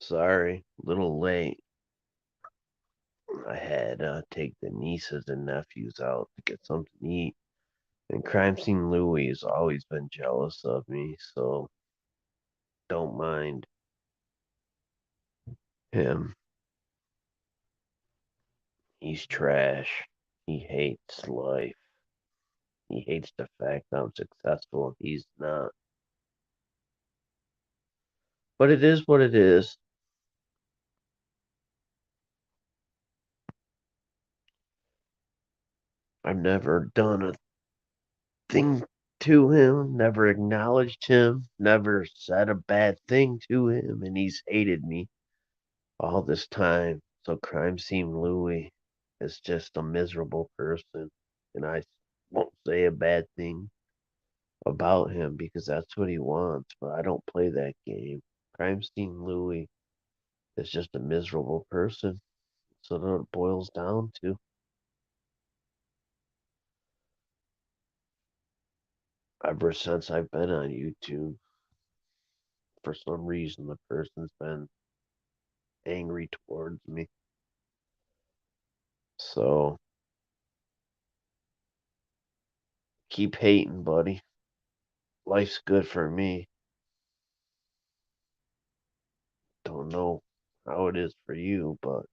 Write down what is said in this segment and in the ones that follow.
Sorry, little late. I had take the nieces and nephews out to get something to eat. And Crime Scene Louie has always been jealous of me, so don't mind him. He's trash. He hates life. He hates the fact that I'm successful and he's not. But it is what it is. I've never done a thing to him, never acknowledged him, never said a bad thing to him, and he's hated me all this time. So Crime Scene Louie is just a miserable person, and I won't say a bad thing about him because that's what he wants, but I don't play that game. Crime Scene Louie is just a miserable person. So that's what it boils down to. Ever since I've been on YouTube, for some reason, the person's been angry towards me. So keep hating, buddy. Life's good for me. Don't know how it is for you, but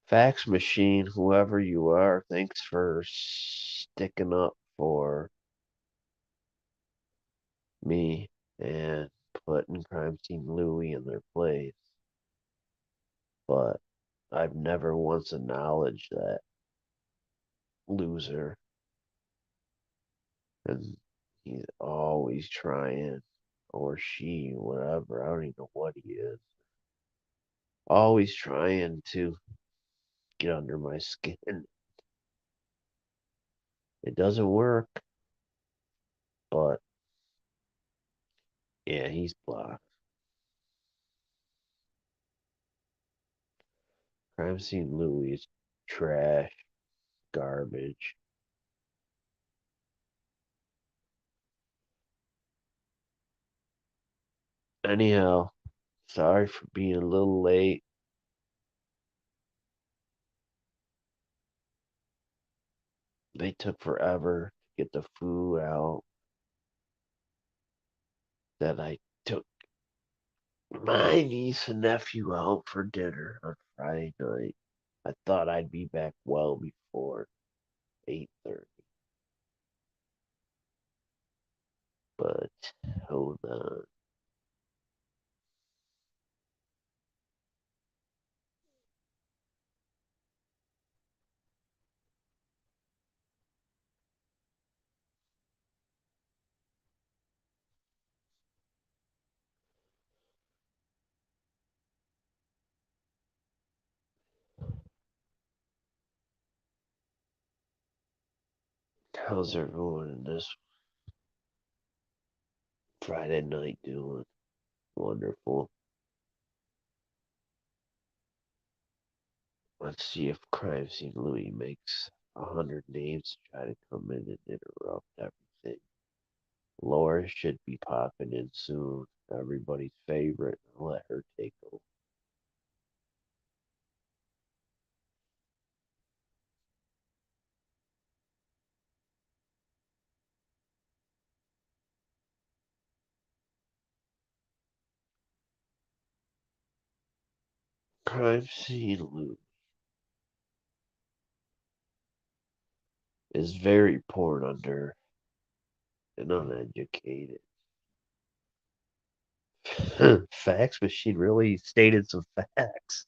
fax machine, whoever you are, thanks for sticking up for me and putting Crime Scene Louie in their place. But I've never once acknowledged that loser, and he's always trying, or she, whatever. I don't even know what he is. Always trying to get under my skin. It doesn't work, but yeah, he's blocked. Crime Scene Louie is trash, garbage. Anyhow, sorry for being a little late. They took forever to get the food out that I took my niece and nephew out for dinner on Friday night. I thought I'd be back well before 8:30, but hold on. How's everyone this Friday night doing? Wonderful. Let's see if Crime Scene Louis makes 100 names to try to come in and interrupt everything. Laura should be popping in soon. Everybody's favorite. Let her take over. Crime Scene Louis is very poor under and uneducated. Facts, but she really stated some facts.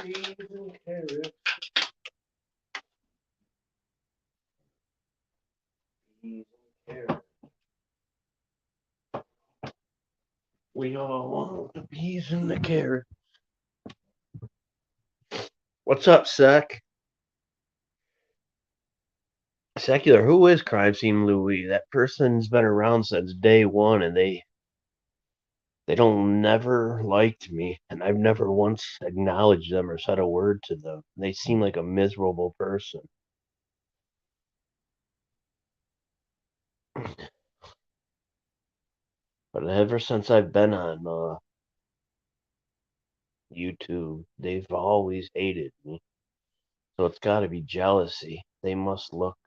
Peas and carrots. Peas and carrots. We all want the peas and the carrots. What's up, Sec? Secular, who is Crime Scene Louis? That person's been around since day one, and they don't never liked me, and I've never once acknowledged them or said a word to them. They seem like a miserable person. But ever since I've been on YouTube, they've always hated me. So it's got to be jealousy. They must look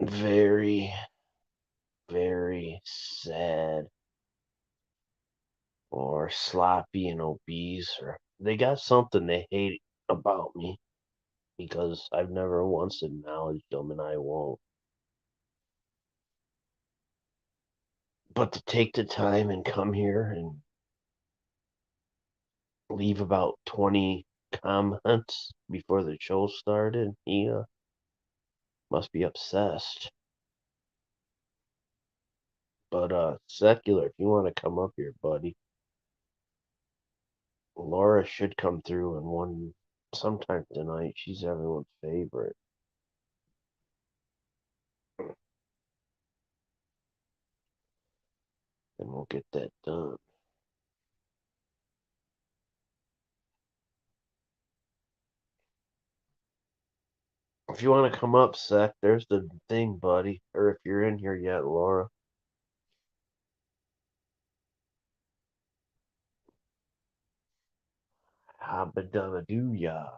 very, very sad or sloppy and obese, or they got something they hate about me because I've never once acknowledged them and I won't. But to take the time and come here and leave about 20 comments before the show started, he must be obsessed. But Secular, if you want to come up here, buddy, Laura should come through and one sometime tonight. She's everyone's favorite. And we'll get that done. If you want to come up, Sec, there's the thing, buddy. Or if you're in here yet, Laura. Habadabadooya.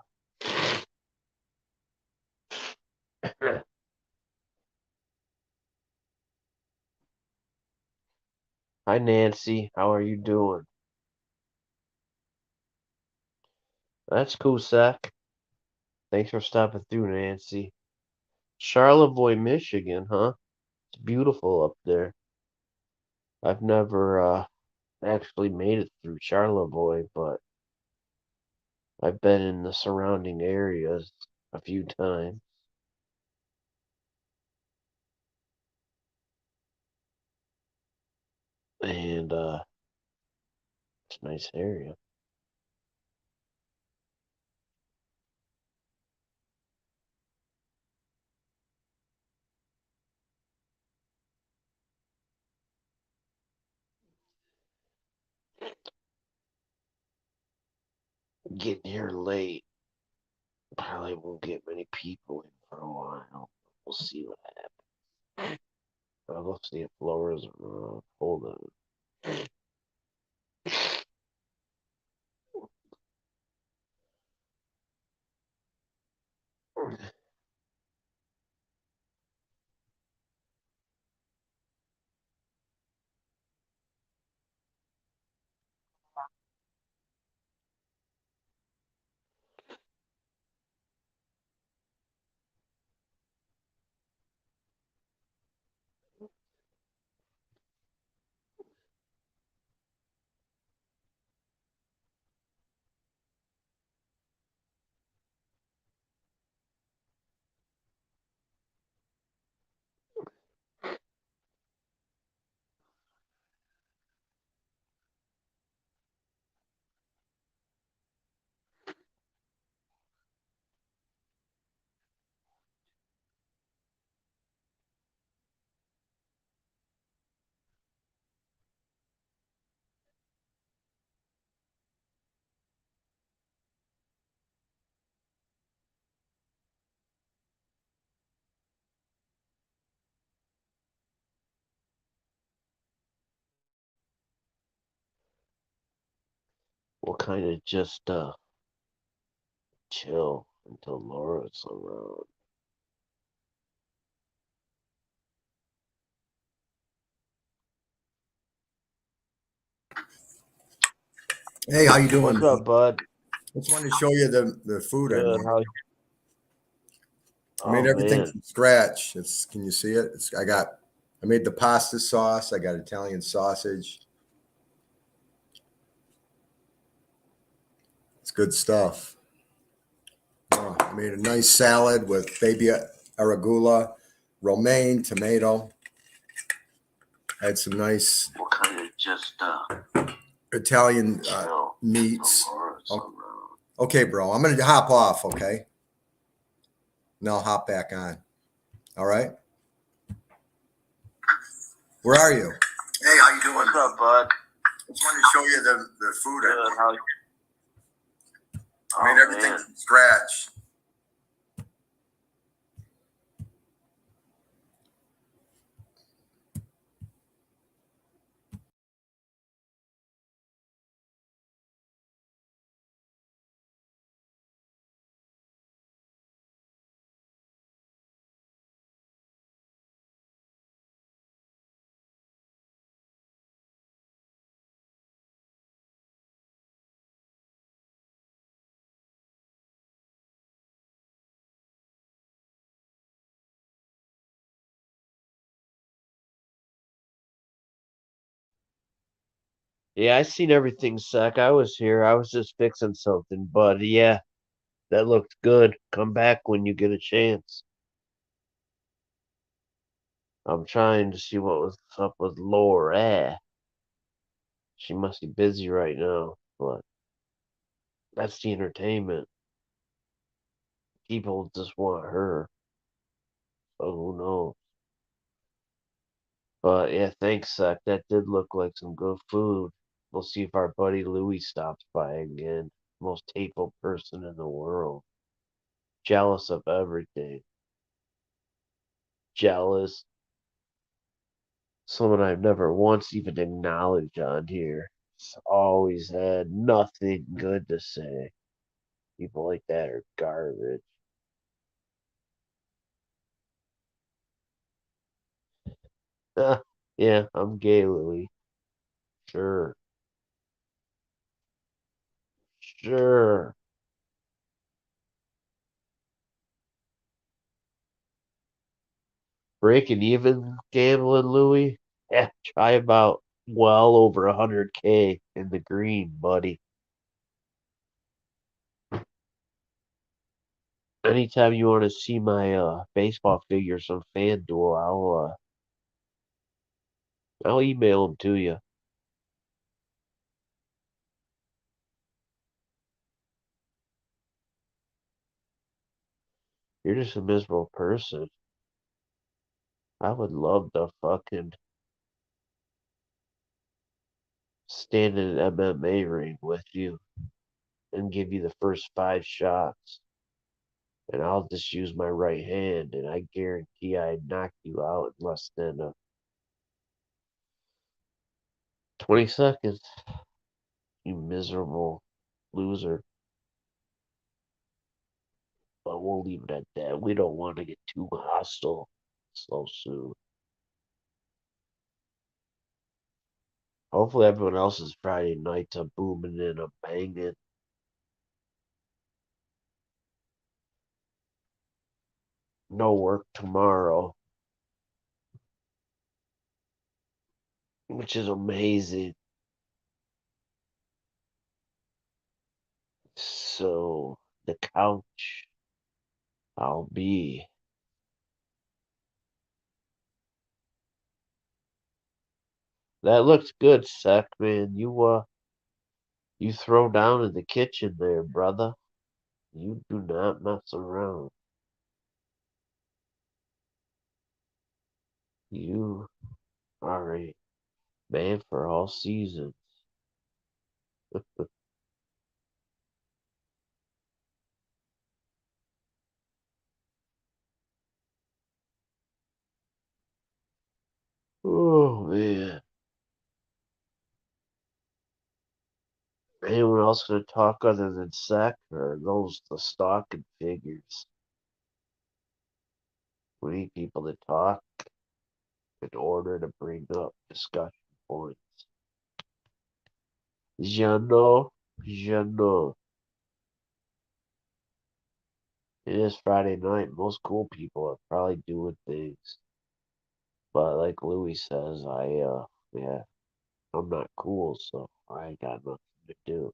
Hi, Nancy. How are you doing? That's cool, Sec. Thanks for stopping through, Nancy. Charlevoix, Michigan, huh? It's beautiful up there. I've never actually made it through Charlevoix, but I've been in the surrounding areas a few times. And it's a nice area. Getting here late. Probably won't get many people in for a while. We'll see what happens. I'll see if Laura's around. Hold on. We'll kind of just chill until Laura's around. Hey, how you doing? What's up, bud? Just wanted to show you the food I Good. made. How? I made Oh everything man, from scratch. Can you see it? I made the pasta sauce. I got Italian sausage. It's good stuff. Oh, I made a nice salad with baby arugula, romaine, tomato. Had some nice What kind of just Italian smell? meats. Some, Okay, bro, I'm gonna hop off. Okay, and I'll hop back on. All right. Where are you? Hey, how you doing? What's up, bud? Just wanted to show you the food. Good. How? I made everything Man. from scratch. Yeah, I seen everything, Sec. I was here. I was just fixing something, but yeah, that looked good. Come back when you get a chance. I'm trying to see what was up with Laura. She must be busy right now, but that's the entertainment. People just want her, so who knows? But yeah, thanks, Sec. That did look like some good food. We'll see if our buddy Louie stops by again. Most hateful person in the world. Jealous of everything. Jealous. Someone I've never once even acknowledged on here. Always had nothing good to say. People like that are garbage. Yeah, I'm gay, Louie. Sure. Sure. Breaking even gambling, Louie? Yeah, try about well over 100K in the green, buddy. Anytime you want to see my baseball figures on FanDuel, I'll email them to you. You're just a miserable person. I would love to fucking stand in an MMA ring with you and give you the first 5 shots. And I'll just use my right hand, and I guarantee I'd knock you out in less than 20 seconds. You miserable loser. But we'll leave it at that. We don't want to get too hostile so soon. Hopefully, everyone else's Friday nights are booming and a banging. No work tomorrow, which is amazing. So, the couch I'll be. That looks good, Sec, man. You throw down in the kitchen there, brother. You do not mess around. You are a man for all seasons. Oh man. Anyone else gonna talk other than Sec, or are those the stalking figures? We need people to talk in order to bring up discussion points. Jano, Jano. It is Friday night. Most cool people are probably doing things. But like Louis says, yeah, I'm not cool, so I ain't got nothing to do.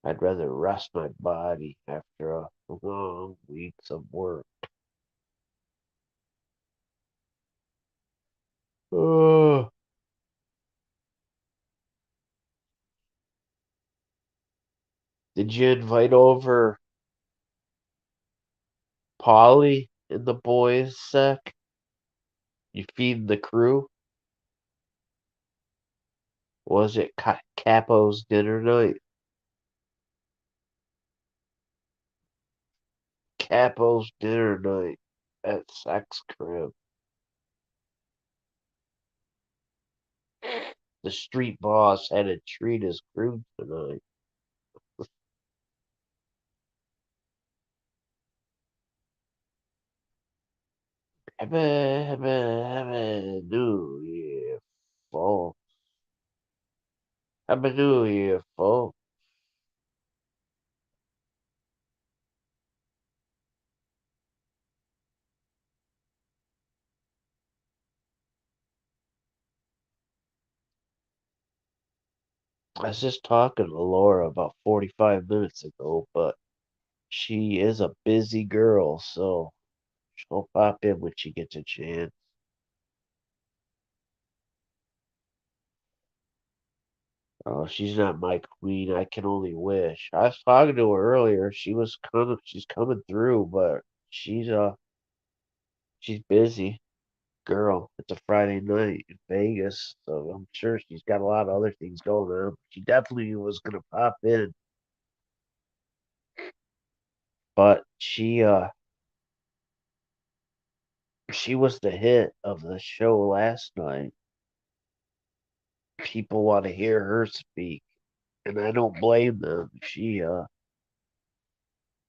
I'd rather rest my body after a long weeks of work. Oh, did you invite over Polly and the boys, Sec? You feed the crew? Was it Capo's dinner night? Capo's dinner night at Sec's crib. The street boss had to treat his crew tonight. Happy New Year, folks. Happy New Year, folks. I was just talking to Laura about 45 minutes ago, but she is a busy girl, so she'll pop in when she gets a chance. Oh, she's not my queen. I can only wish. I was talking to her earlier. She's coming through, but she's busy. Girl, it's a Friday night in Vegas, so I'm sure she's got a lot of other things going on. She definitely was gonna pop in, but she was the hit of the show last night. People want to hear her speak, and I don't blame them.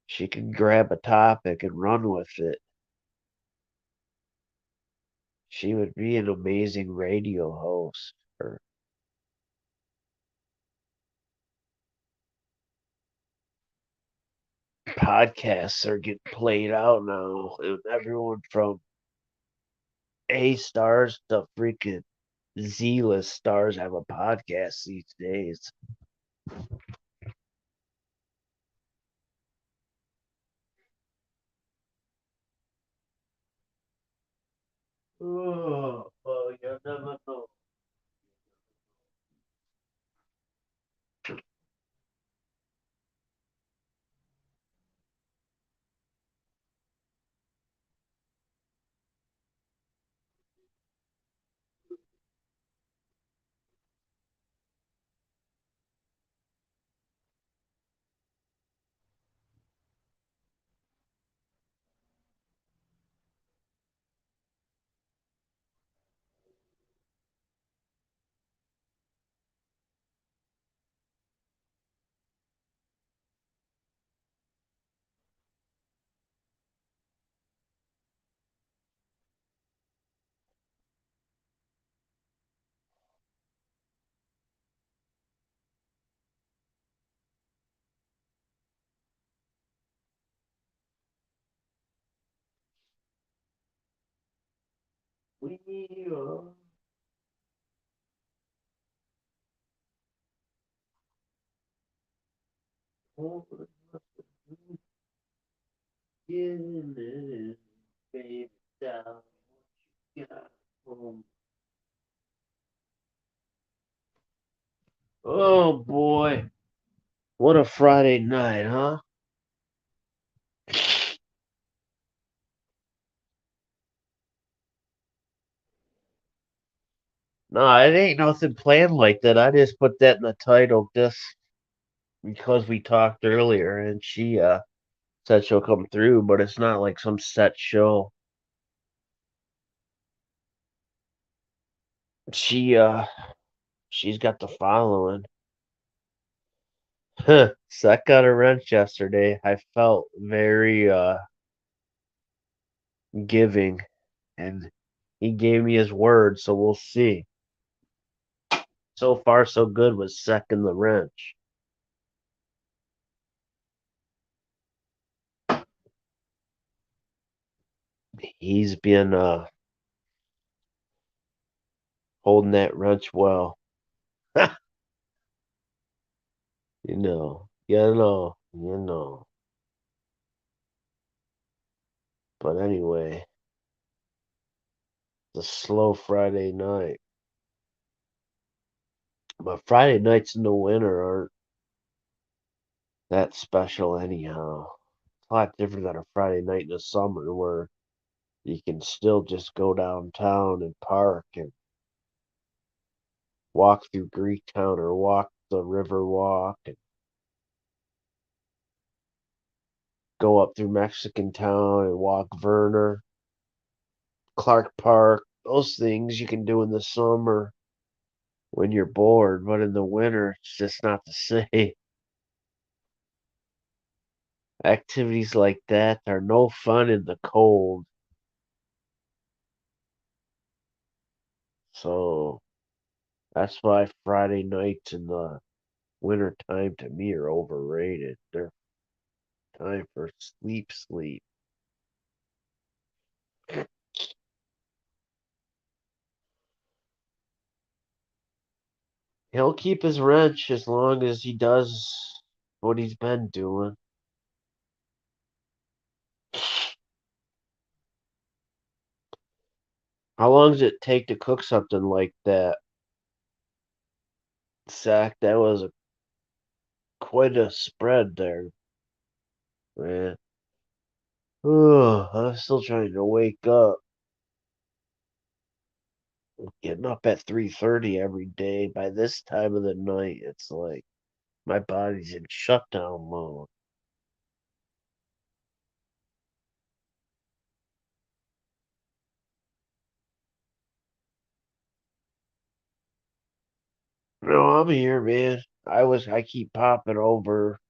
She can grab a topic and run with it. She would be an amazing radio host. Her podcasts are getting played out now, and everyone from A stars to freaking Z-list stars have a podcast these days. Oh, you never know. We are over getting it, baby down. Yeah. Um, Oh boy, what a Friday night, huh? No, it ain't nothing planned like that. I just put that in the title just because we talked earlier, and she said she'll come through, but it's not like some set show. She uh she's got the following. Seth got a wrench yesterday. I felt very giving, and he gave me his word, so we'll see. So far so good with second the wrench. He's been holding that wrench well. you know. you know. But anyway, it's a slow Friday night. But Friday nights in the winter aren't that special anyhow. It's a lot different than a Friday night in the summer where you can still just go downtown and park and walk through Greektown or walk the river walk and go up through Mexican Town and walk Verner, Clark Park. Those things you can do in the summer when you're bored, but in the winter it's just not the same. Activities like that are no fun in the cold. So that's why Friday nights in the winter time to me are overrated. They're time for sleep, sleep. He'll keep his wrench as long as he does what he's been doing. How long does it take to cook something like that? Zach, that was quite a spread there, man. Oh, I'm still trying to wake up. Getting up at 3:30 every day. By this time of the night, it's like my body's in shutdown mode. No, I'm here, man. I keep popping over,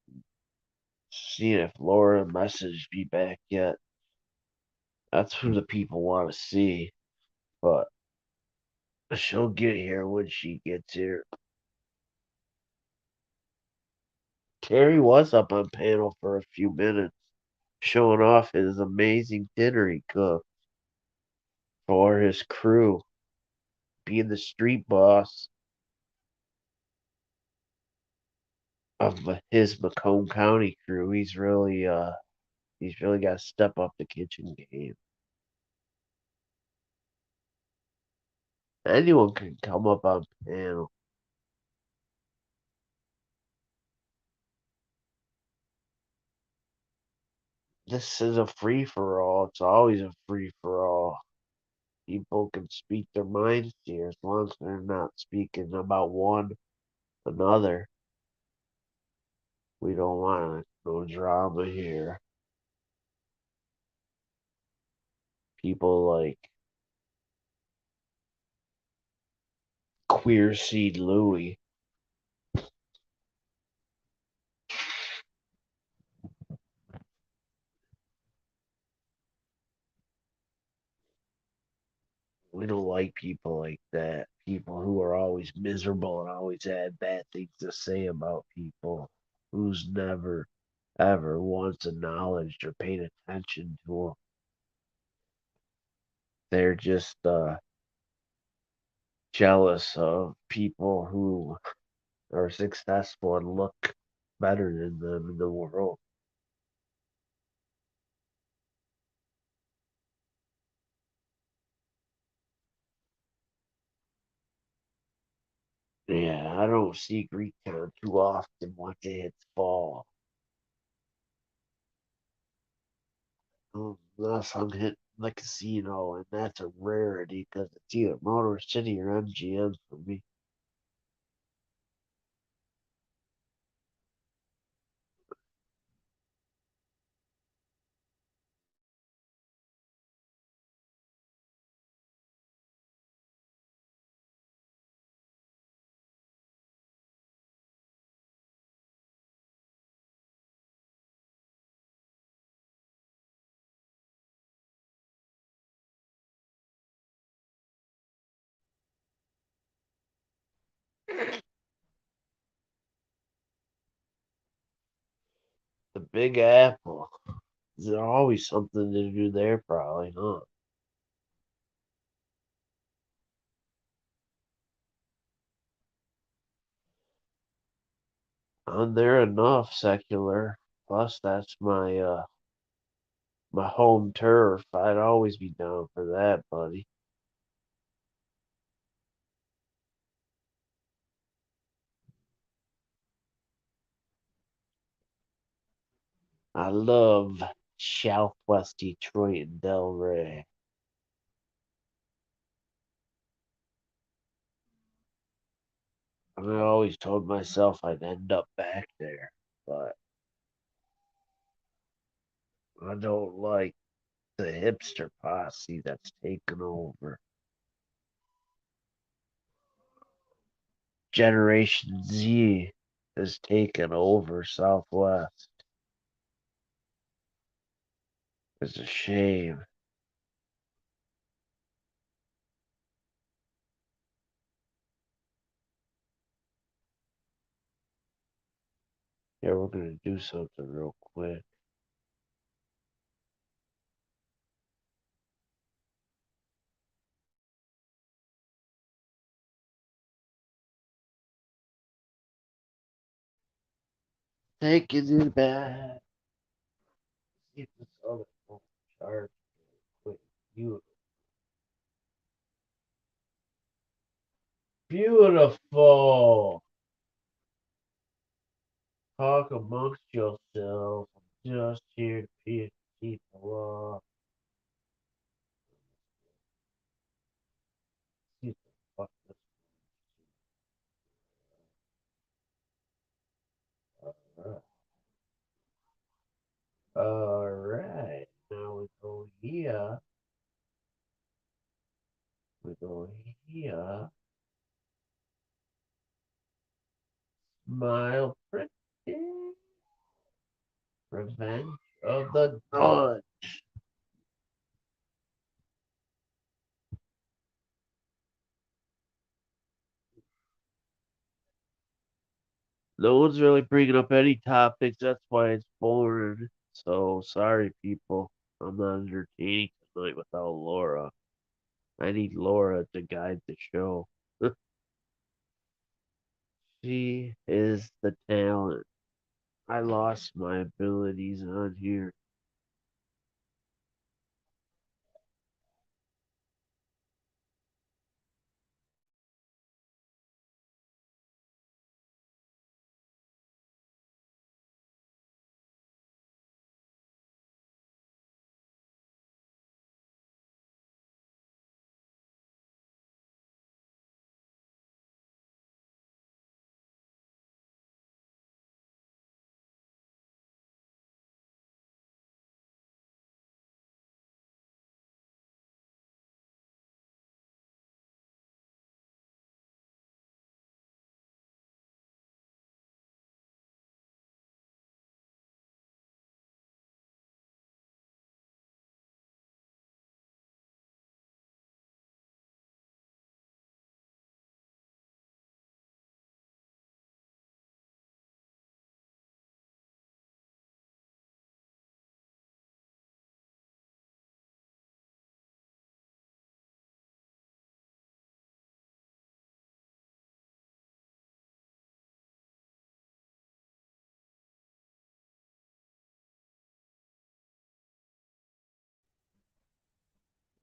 seeing if Laura messaged me back yet. That's who the people want to see, but she'll get here when she gets here. Terry was up on panel for a few minutes, showing off his amazing dinner he cooked for his crew, being the street boss of his Macomb County crew. He's really got to step up the kitchen game. Anyone can come up on panel. This is a free for all. It's always a free for all. People can speak their minds here as long as they're not speaking about one another. We don't want no drama here. People like Queer Seed Louie. We don't like people like that. People who are always miserable and always have bad things to say about people. Who's never, ever once acknowledged or paid attention to them. They're just jealous of people who are successful and look better than them in the world. Yeah, I don't see Greektown too often once it hits fall. Unless I'm hitting the casino, and that's a rarity because it's either Motor City or MGM for me. The Big Apple. There's always something to do there, probably, huh? I'm there enough secular. Plus, that's my home turf. I'd always be down for that, buddy. I love Southwest Detroit and Delray. I always told myself I'd end up back there, but I don't like the hipster posse that's taken over. Generation Z has taken over Southwest. It's a shame. Yeah, we're gonna do something real quick. Taking it back. See if this other phone charge quick. Beautiful. Beautiful. Talk amongst yourselves. I'm just here to piss people off. See what the fuck this is. Alright. Now we go here. We go here. Smile pretty. Revenge of the Good. No one's really bringing up any topics. That's why it's boring. So sorry, people. I'm not entertaining tonight without Laura. I need Laura to guide the show. She is the talent. I lost my abilities on here.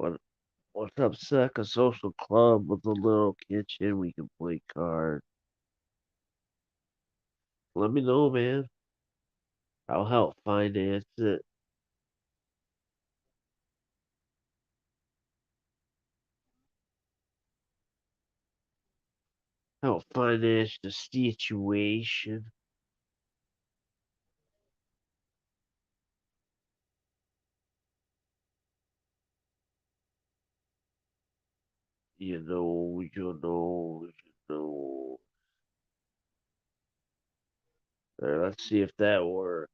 What what's up, Sec? A social club with a little kitchen. We can play cards. Let me know, man. I'll help finance it. Help finance the situation. You know. There, let's see if that works.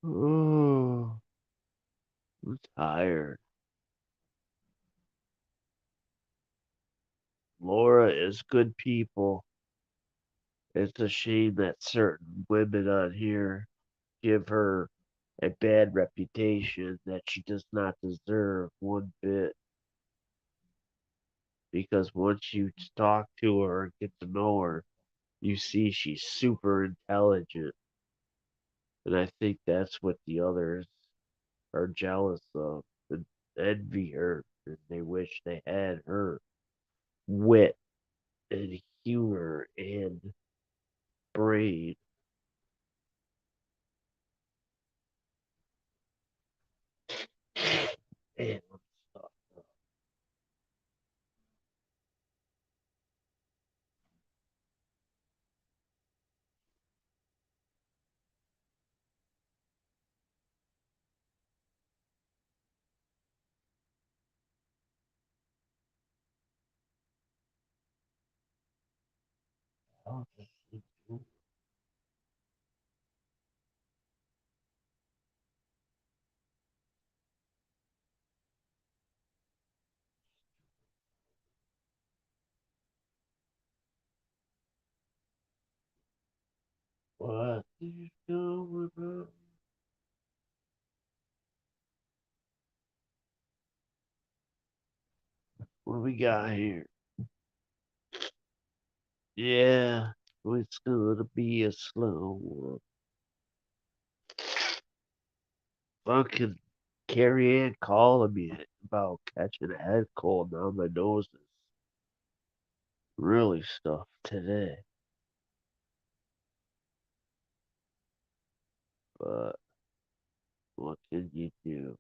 Oh, I'm tired. Laura is good people. It's a shame that certain women on here give her a bad reputation that she does not deserve one bit. because once you talk to her and get to know her, you see she's super intelligent. And I think that's what the others are jealous of and envy her. And they wish they had her wit and humor and brain. And what is going on? What do we got here? Yeah, it's gonna be a slow one. Fucking Carrie Ann calling me about catching a head cold. Now my nose is really stuffed today. But what can you do?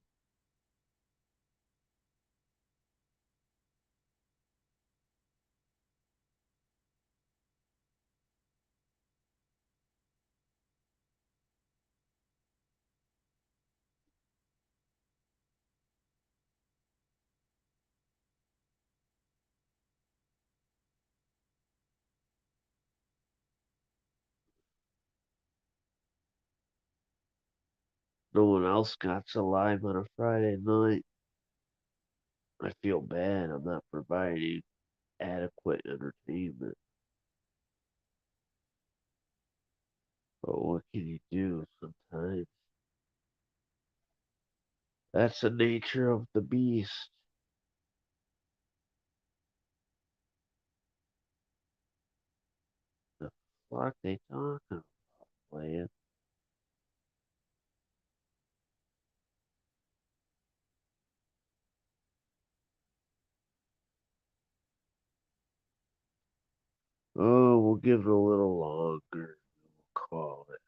No one else got to live on a Friday night. I feel bad I'm not providing adequate entertainment. But what can you do sometimes? That's the nature of the beast. The fuck they talking about, man? Oh, we'll give it a little longer. We'll call it.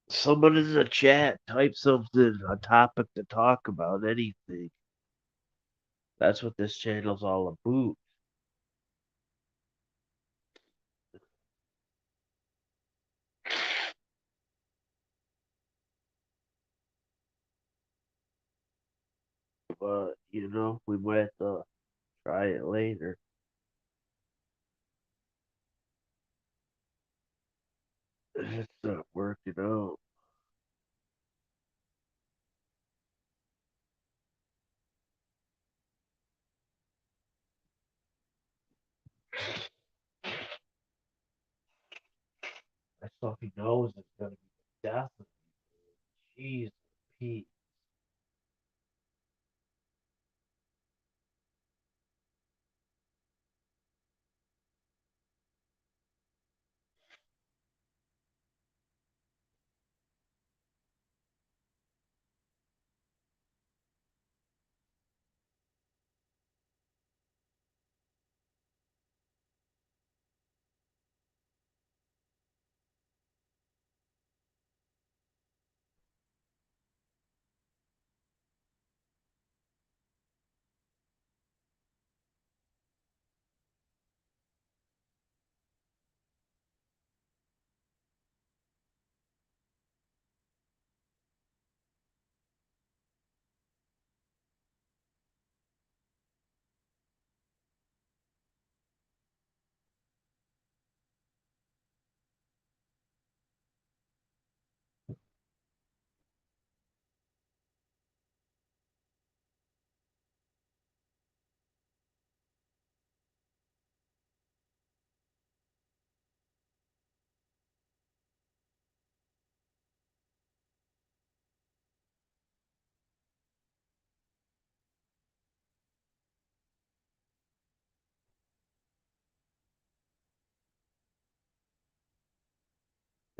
Someone in the chat type something, a topic to talk about, anything. That's what this channel's all about. But, we might have to try it later. It's not working out. My fucking nose is gonna be the death of me. Jeez, Pete.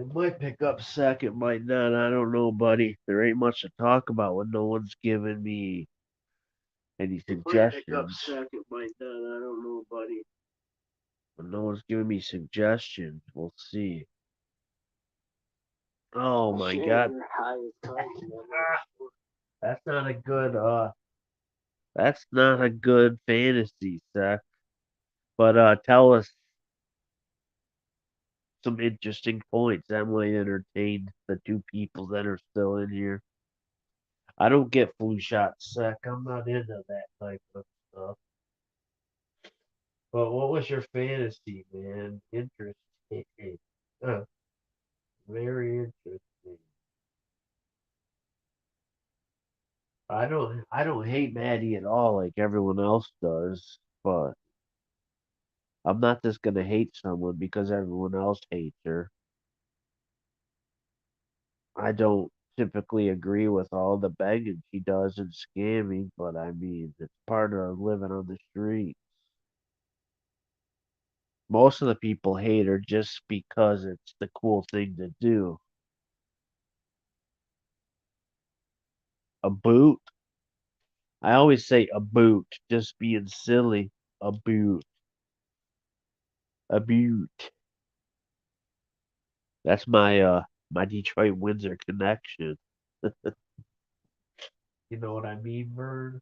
It might pick up sec, it might not. I don't know, buddy. There ain't much to talk about when no one's giving me any suggestions. Pick up sec, it might not. I don't know, buddy. When no one's giving me suggestions, we'll see. Oh my god. That's not a good that's not a good fantasy, Seth. But tell us some interesting points that might entertain the two people that are still in here. I don't get flu shots, Seth. I'm not into that type of stuff. But what was your fantasy, man? Interesting. Uh, very interesting. I don't hate Maddie at all like everyone else does, but I'm not just gonna hate someone because everyone else hates her. I don't typically agree with all the begging she does and scamming, but I mean it's part of living on the street. Most of the people hate her just because it's the cool thing to do. A boot? I always say a boot, just being silly. A boot. A boot. That's my Detroit Windsor connection. You know what I mean, Vern?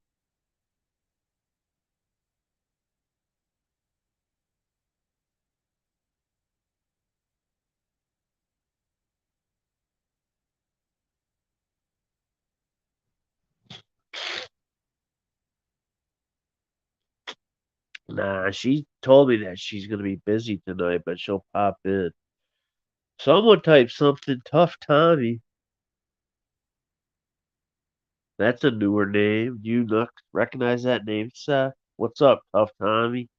Nah, she told me that she's gonna be busy tonight, but she'll pop in. Someone type something tough, Tommy. That's a newer name. You look recognize that name, Seth? What's up, tough Tommy?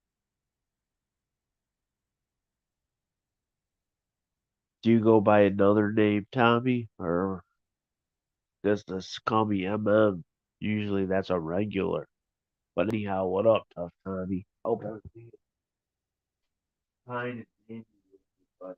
Do you go by another name, Tommy, or just call me MM? Usually that's a regular. But anyhow, what up, tough Tommy? Hope everything is fine and dandy with you, buddy.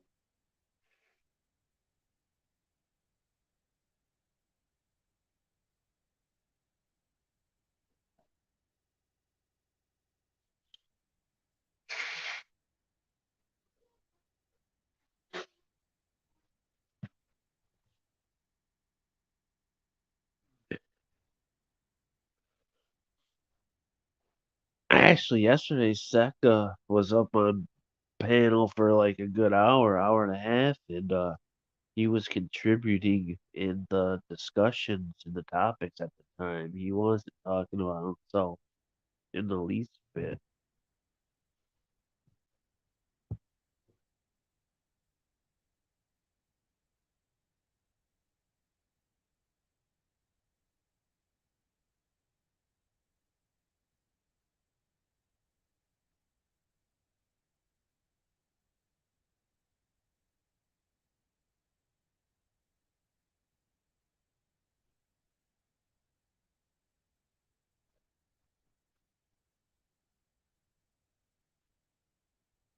Actually, yesterday Secca was up on panel for like a good hour, hour and a half, and he was contributing in the discussions and the topics at the time. He wasn't talking about himself in the least bit.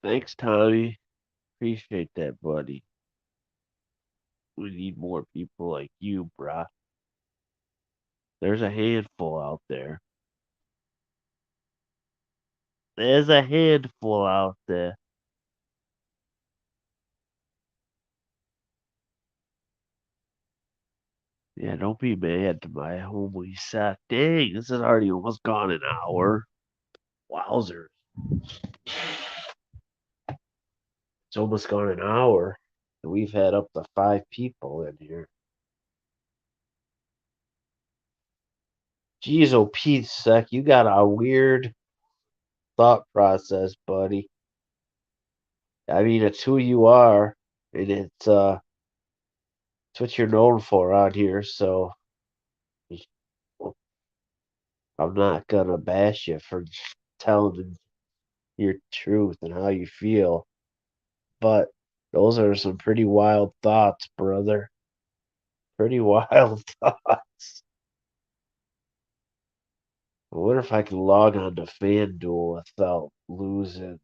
Thanks, Tommy. Appreciate that, buddy. We need more people like you, brah. There's a handful out there. There's a handful out there. Yeah, don't be mad to my homely sack. Dang, this is already almost gone an hour. Wowzers. It's almost gone an hour. And we've had up to 5 people in here. Jeez, oh, Pete Sec, you got a weird thought process, buddy. I mean, it's who you are, and it's what you're known for out here. So I'm not gonna bash you for telling your truth and how you feel. But those are some pretty wild thoughts, brother. Pretty wild thoughts. I wonder if I can log on to FanDuel without losing.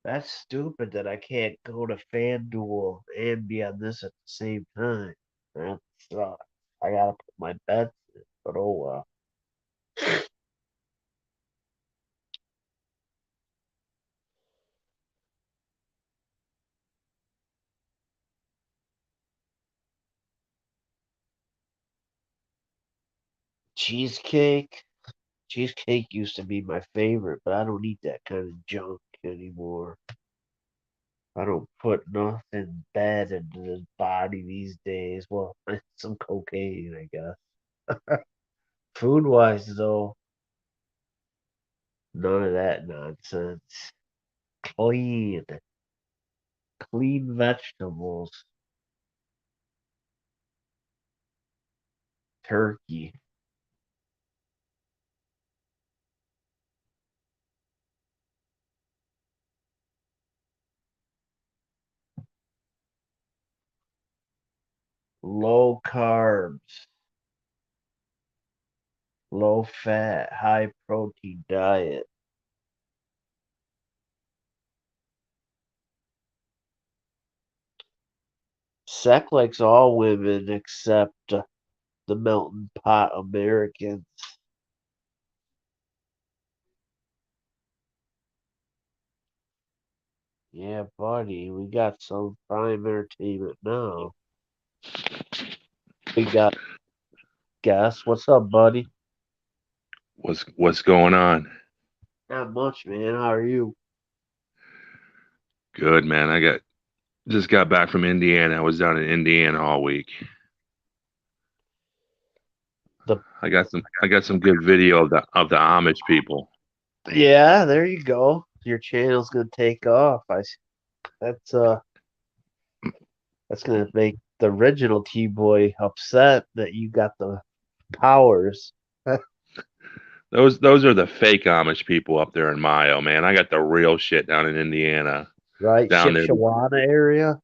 That's stupid that I can't go to FanDuel and be on this at the same time. That sucks. I gotta put my bets in, but oh well. Cheesecake. Cheesecake used to be my favorite, but I don't eat that kind of junk anymore. I don't put nothing bad into the body these days. Well, some cocaine, I guess. Food wise, though, none of that nonsense. Clean, clean vegetables, turkey, low carbs, low fat, high protein diet. Sec likes all women except the melting pot Americans. Yeah, buddy, we got some prime entertainment now. We got guests. What's up, buddy? What's going on? Not much, man. How are you? Good, man. I got just got back from Indiana. I was down in Indiana all week. The I got some good video of the Amish people. Yeah, there you go. Your channel's gonna take off. That's that's gonna make the original T Boy upset that you got the powers. Those are the fake Amish people up there in Mayo, man. I got the real shit down in Indiana. Right? Down there. Shipshawana area?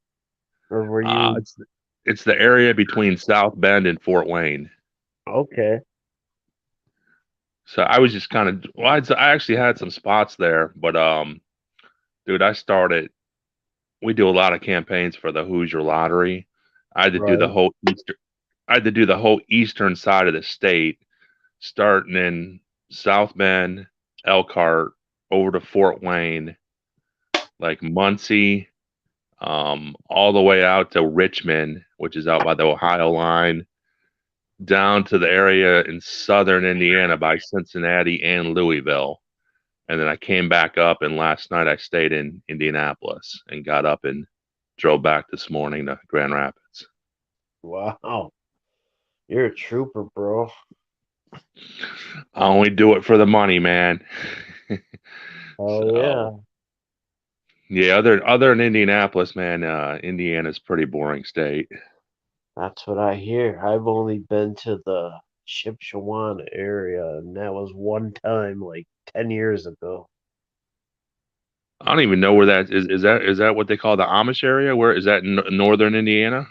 Or were Uh you it's it's the area between South Bend and Fort Wayne. okay? So I was just kind of well, I actually had some spots there, but dude, we do a lot of campaigns for the Hoosier Lottery. I had to do the Right. whole I had to do the whole eastern side of the state, starting in South Bend, Elkhart, over to Fort Wayne, like Muncie, all the way out to Richmond, which is out by the Ohio line, down to the area in southern Indiana by Cincinnati and Louisville. And then I came back up, and last night I stayed in Indianapolis and got up and drove back this morning to Grand Rapids. Wow. You're a trooper, bro. I only do it for the money, man. Oh So yeah. yeah, other than Indianapolis, man, Indiana's a pretty boring state. That's what I hear. I've only been to the Shipshawana area, and that was one time like 10 years ago. I don't even know where that is. Is that what they call the Amish area? Where is that in northern Indiana?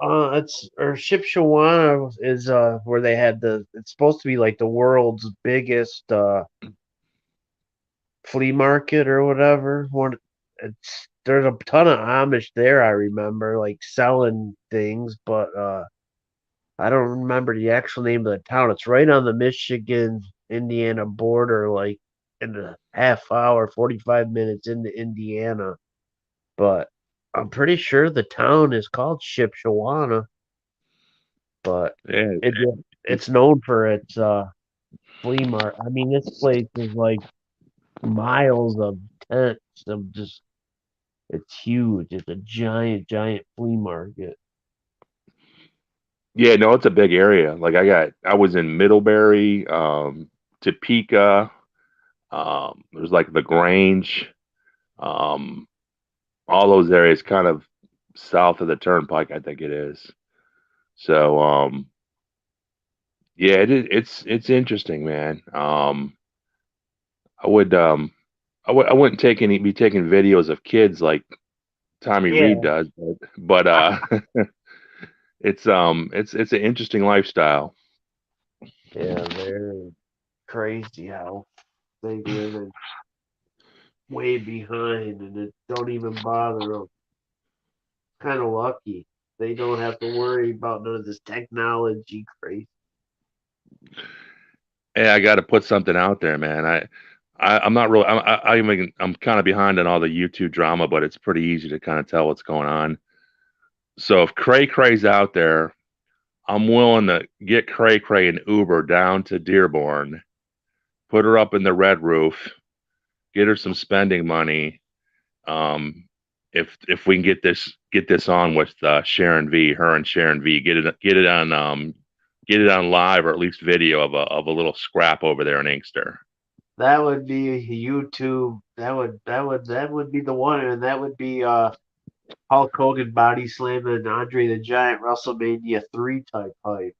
It's or Shipshawana is where they had it's supposed to be like the world's biggest flea market or whatever. There's a ton of Amish there, I remember, like selling things, but I don't remember the actual name of the town. It's right on the Michigan Indiana border, like in a half hour, 45 minutes into Indiana. But I'm pretty sure the town is called Shipshawana, but Yeah, it it's known for its flea market. I mean, this place is like miles of tents of just it's huge. It's a giant, giant flea market. yeah, no, it's a big area. Like I was in Middlebury, Topeka. There's like the Grange, um, all those areas, kind of south of the Turnpike, I think it is. So, yeah, it's interesting, man. I would I wouldn't be taking videos of kids like Tommy Reed Yeah, does, but it's an interesting lifestyle. yeah, they're crazy how they live in. way behind, and it don't even bother them. Kind of lucky. They don't have to worry about none of this technology crazy. Hey, I got to put something out there, man. I'm not really. I'm kind of behind on all the YouTube drama, but it's pretty easy to kind of tell what's going on. So if Cray Cray's out there, I'm willing to get Cray Cray an Uber down to Dearborn, put her up in the red roof, get her some spending money. Um, if we can get this on with Sharon V, her and Sharon V, get it on live or at least video of a little scrap over there in Inkster. That would be YouTube. That would be the one, and that would be Hulk Hogan body slamming Andre the Giant WrestleMania 3 type hype.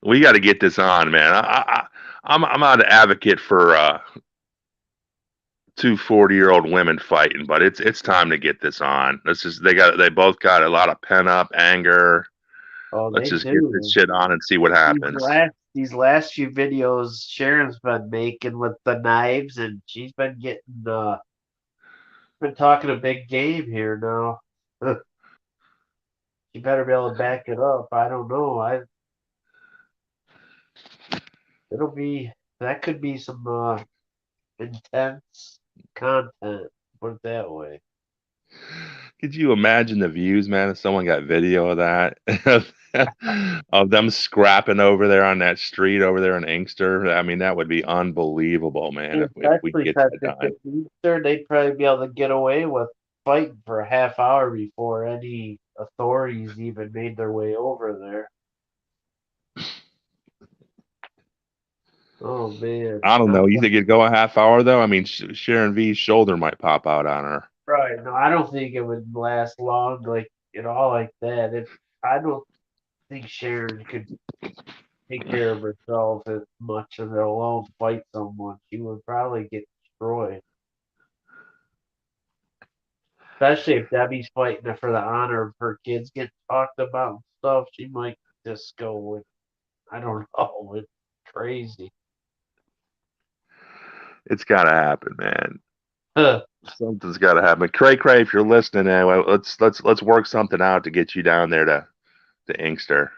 We got to get this on, man. I'm not an advocate for two 40-year-old women fighting, but it's time to get this on. They both got a lot of pent up anger. Oh, Let's they just get this do. shit on and see what These happens. last few videos Sharon's been making with the knives, and she's been talking a big game here now. You better be able to back it up. I don't know. It'll be that could be some intense content. Put it that way. Could you imagine the views, man, if someone got video of that? Of them scrapping over there on that street over there in Inkster. I mean, that would be unbelievable, man, if we Especially get since that if done. it's Easter, they'd probably be able to get away with fighting for a half hour before any authorities even made their way over there. Oh man, I don't not know. You think it'd go a half hour though? I mean, Sharon V's shoulder might pop out on her. right. No, I don't think it would last long, like all like that. I don't think Sharon could take care of herself as much as alone fight someone. She would probably get destroyed. Especially if Debbie's fighting for the honor of her kids getting talked about and stuff, she might just go with I don't know, it's crazy. It's got to happen, man. Huh. Something's got to happen. Cray Cray, if you're listening, anyway, let's work something out to get you down there to Inkster.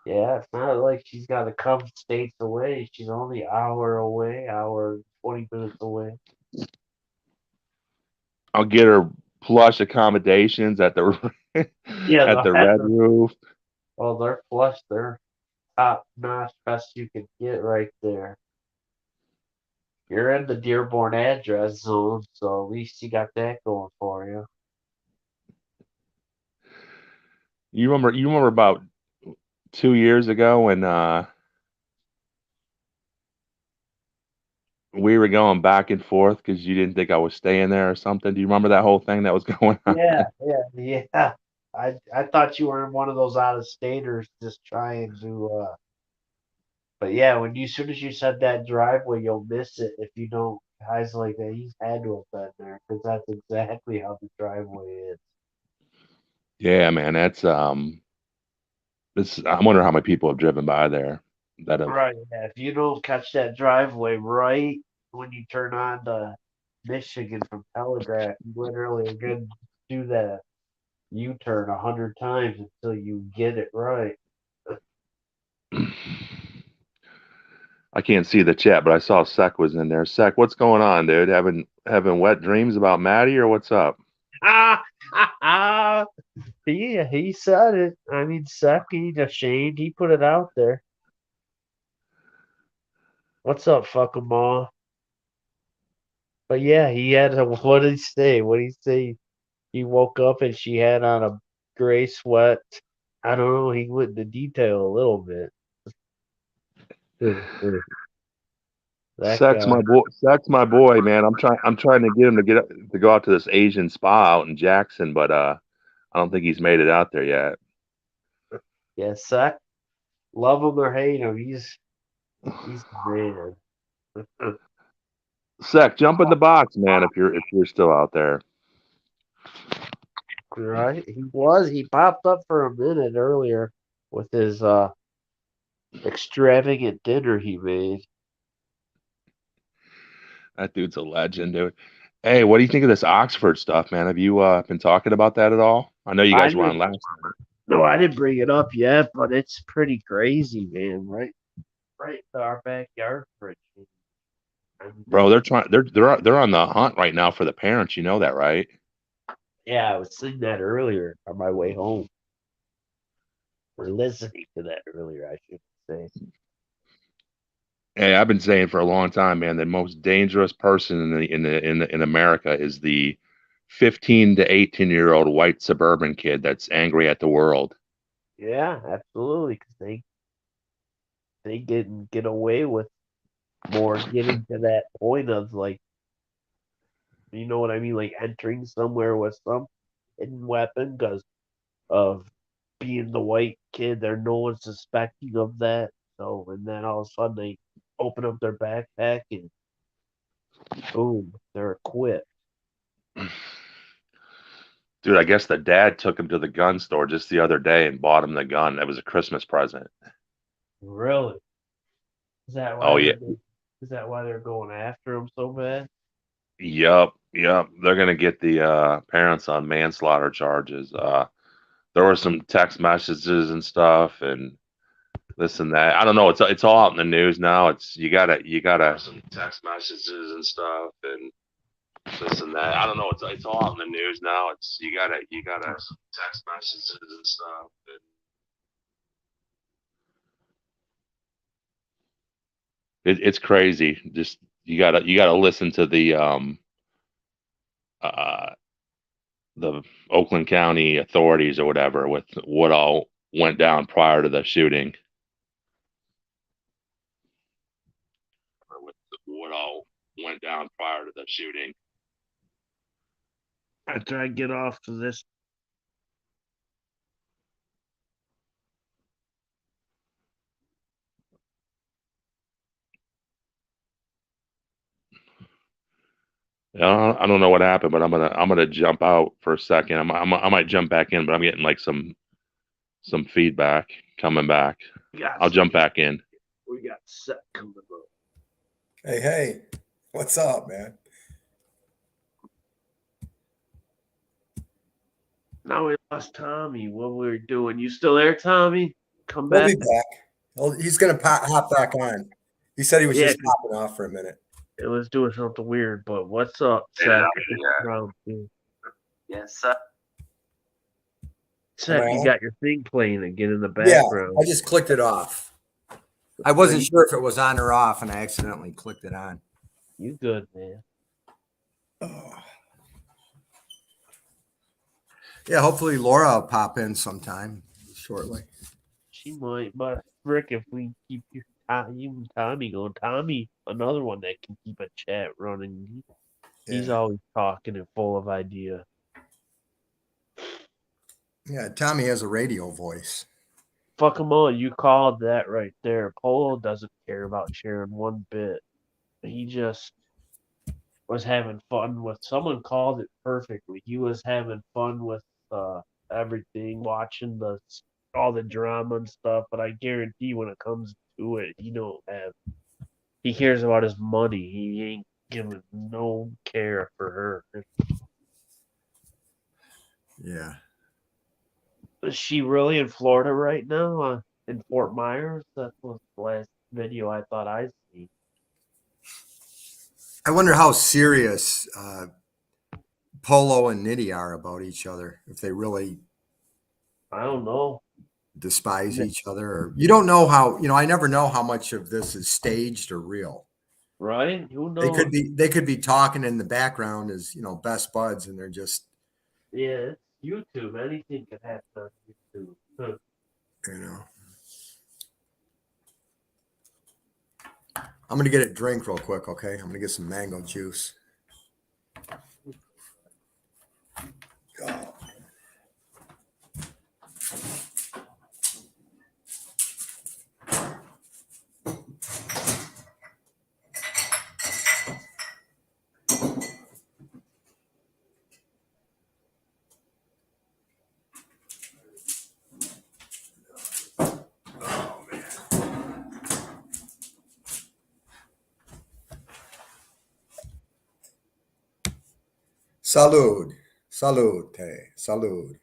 Yeah, it's not like she's got to come states away. She's only hour away, hour 20 minutes away. I'll get her plush accommodations at the Yeah, at they'll the have Red to. Roof. Well, they're flush. They're top notch, best you could get right there. You're in the Dearborn address zone, so at least you got that going for you. You remember about 2 years ago when we were going back and forth because you didn't think I was staying there or something? Do you remember that whole thing that was going on? Yeah. I thought you were in one of those out of staters just trying to but yeah, soon as you said that driveway, you'll miss it if you don't guys like that. He's had to have been there because that's exactly how the driveway is. Yeah, man, that's this. I wonder how many people have driven by there that have. Right. Yeah. If you don't catch that driveway right when you turn on the Michigan from Telegraph, you literally are gonna do that U-turn 100 times until you get it right. I can't see the chat, but I saw Sec was in there. Sec, what's going on, dude? Having wet dreams about Maddie, or what's up? Ah, he said it. I mean, Seki, ashamed. He put it out there. What's up, fuck 'em all? But yeah, he had a, what did he say? What did he say? He woke up and she had on a gray sweat. I don't know. He went into detail a little bit. That guy. Sec's my boy, man. I'm trying to get him to go out to this Asian spa out in Jackson, but I don't think he's made it out there yet. Yeah, Sek. Love him or hate him, he's the man. Sec, jump in the box, man, if you're still out there. Right? He popped up for a minute earlier with his extravagant dinner he made. That dude's a legend, dude. Hey, what do you think of this Oxford stuff, man? Have you been talking about that at all? I know you I guys were didn't. on last time. No, I didn't bring it up yet, but it's pretty crazy, man. Right in our backyard for a change. Bro, they're on the hunt right now for the parents. You know that, right? Yeah, I was saying that earlier on my way home. We're listening to that earlier, I should say. Hey, I've been saying for a long time, man, the most dangerous person in America is the 15 to 18-year-old white suburban kid that's angry at the world. Yeah, absolutely, because they get away with more getting to that point of like, you know what I mean, like entering somewhere with some hidden weapon because of being the white kid. There, no one's suspecting of that. So, and then all of a sudden they open up their backpack and boom, they're equipped. Dude, I guess the dad took him to the gun store just the other day and bought him the gun. It was a Christmas present. Really? Is that Oh why yeah. is that why they're going after him so bad? Yep. They're gonna get the parents on manslaughter charges. There were some text messages and stuff and this and that. I don't know. It's all out in the news now. It's you gotta some text messages and stuff and this and that. I don't know. It's all out in the news now. It's you gotta some text messages and stuff. It's crazy. Just you gotta listen to uh the Oakland County authorities or whatever with what all went down prior to the shooting. Or with what all went down prior to the shooting. After I get off of this, I don't know what happened, but I'm gonna jump out for a second. I might jump back in, but I'm getting like some feedback coming back. we got I'll jump back in. we got set coming up. Hey, what's up, man? Now we lost Tommy. What we were doing? You still there, Tommy? Come He'll back. be back. He's gonna hop back on. He said he was Yeah, just popping off for a minute. it was doing something weird. But what's up, Faded Seth? out, yeah. Round two. Yes, Seth, you Well, got your thing playing again in the yeah, background. I just clicked it off. I wasn't sure if it was on or off, and I accidentally clicked it on. You good, man? Oh. Yeah, hopefully Laura will pop in sometime shortly. She might, but Rick, if we keep you and Tommy going, Tommy, another one that can keep a chat running. He's Yeah. always talking and full of idea. Yeah, Tommy has a radio voice. Fuck him all. You called that right there. Polo doesn't care about sharing one bit. He just was having fun with. Someone called it perfectly. He was having fun with everything, watching all the drama and stuff. But I guarantee when it comes to it, he don't have. He cares about his money. He ain't giving no care for her. Yeah. Is she really in Florida right now? In Fort Myers? That was the last video I thought I'd seen. I wonder how serious Polo and Nitty are about each other. If they really I don't know. despise each other, or you don't know how. I never know how much of this is staged or real. Right? Who They knows? could be talking in the background as best buds, and they're just Yeah, it's YouTube. Anything could happen on YouTube. Huh. you know. I'm gonna get a drink real quick, okay? I'm gonna get some mango juice. Oh. Oh man. Salud. Salute. Salud.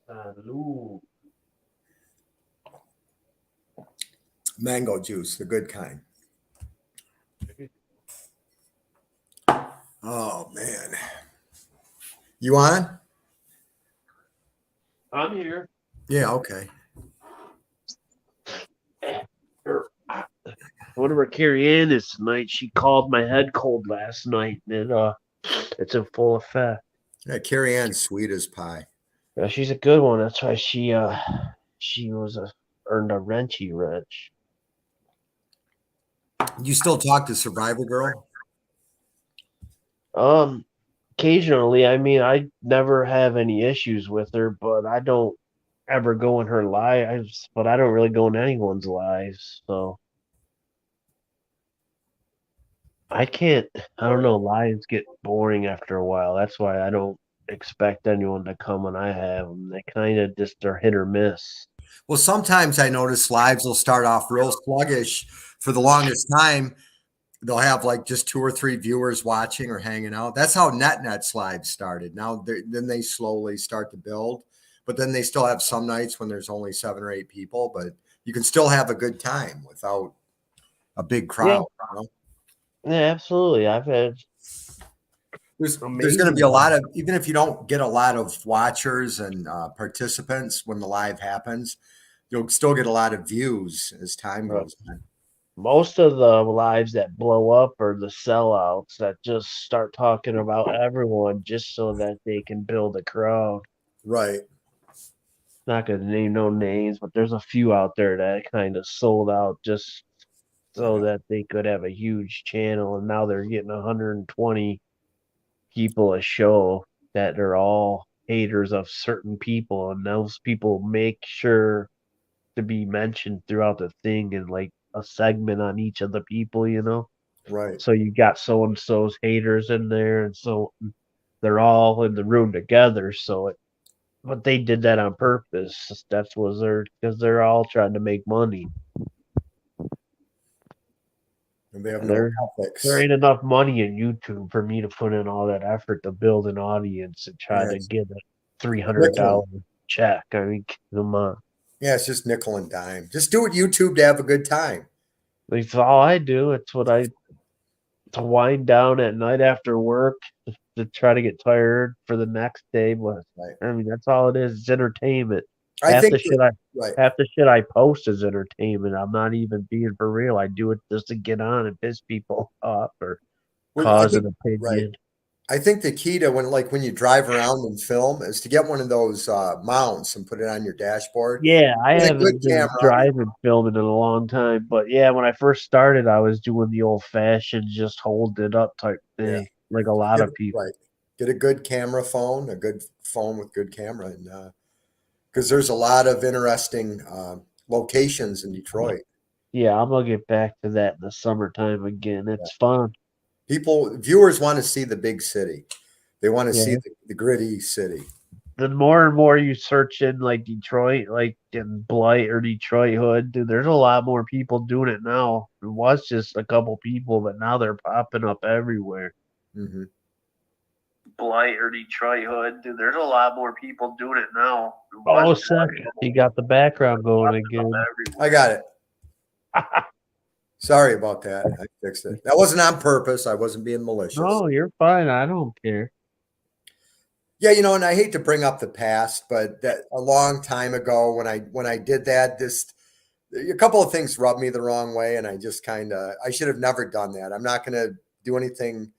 Salud. Mango juice, the good kind. Oh, man. You on? I'm here. Yeah, okay. I wonder where Carrie Ann is tonight. She called my head cold last night, and it's in full effect. Yeah, Carrie Ann's sweet as pie. Yeah, she's a good one. That's why she was earned a wrenchy wrench. You still talk to Survivor Girl? Um, occasionally, I mean, I never have any issues with her, but I don't ever go in her lives. But I don't really go in anyone's lives, so I can't. I don't know. Lives get boring after a while. That's why I don't expect anyone to come when I have them. They kind of just are hit or miss. Well, sometimes I notice lives will start off real sluggish for the longest time. They'll have like just 2 or 3 viewers watching or hanging out. That's how NetNet's live started. Now, then they slowly start to build, but then they still have some nights when there's only 7 or 8 people, but you can still have a good time without a big Yeah, crowd. You know? yeah, absolutely. I've had There's going to be a amazing. lot of, even if you don't get a lot of watchers and participants when the live happens, you'll still get a lot of views as time goes on. Most of the lives that blow up are the sellouts that just start talking about everyone just so that they can build a crowd. Right, Not gonna name no names, but there's a few out there that kind of sold out just so yeah, that they could have a huge channel, and now they're getting 120 people a show that are all haters of certain people, and those people make sure to be mentioned throughout the thing and like a segment on each of the people, you know. right. So you got so and so's haters in there, and so they're all in the room together. But they did that on purpose. That's was their because they're all trying to make money, And they have and no there ethics. ain't enough money in YouTube for me to put in all that effort to build an audience and try Yeah, to it's get a three hundred nickel. dollar check. I mean, come on. Yeah, it's just nickel and dime. Just do it YouTube to have a good time. That's all I do. It's what I to wind down at night after work to try to get tired for the next day. But Right. I mean, that's all it is. It's entertainment. I Half think the that, shit I right. half the shit I post is entertainment. I'm not even being for real. I do it just to get on and piss people off or Well, I cause think an right. opinion. I think the key to when you drive around and film is to get one of those mounts and put it on your dashboard. Yeah, I Get a good haven't been camera. driving filming in a long time, but yeah, when I first started, I was doing the old fashioned just hold it up type Yeah. thing, like a lot Get of people. right. Get a good camera phone, a good phone with good camera, and because there's a lot of interesting locations in Detroit. Yeah, I'm gonna get back to that in the summertime again. Yeah. It's fun. Viewers want to see the big city. They want to see Yeah. the gritty city. The more and more you search in like Detroit, like in Blight or Detroit Hood, dude, there's a lot more people doing it now. It was just a couple people, but now they're popping up everywhere. Hmm. Blight or Detroit Hood, dude, there's a lot more people doing it now. Oh, second. You got the background going again. I got it. Sorry about that. I fixed it. That wasn't on purpose. I wasn't being malicious. No, you're fine. I don't care. Yeah, and I hate to bring up the past, but that a long time ago when I did that, this a couple of things rubbed me the wrong way, and I just I should have never done that. I'm not going to do anything.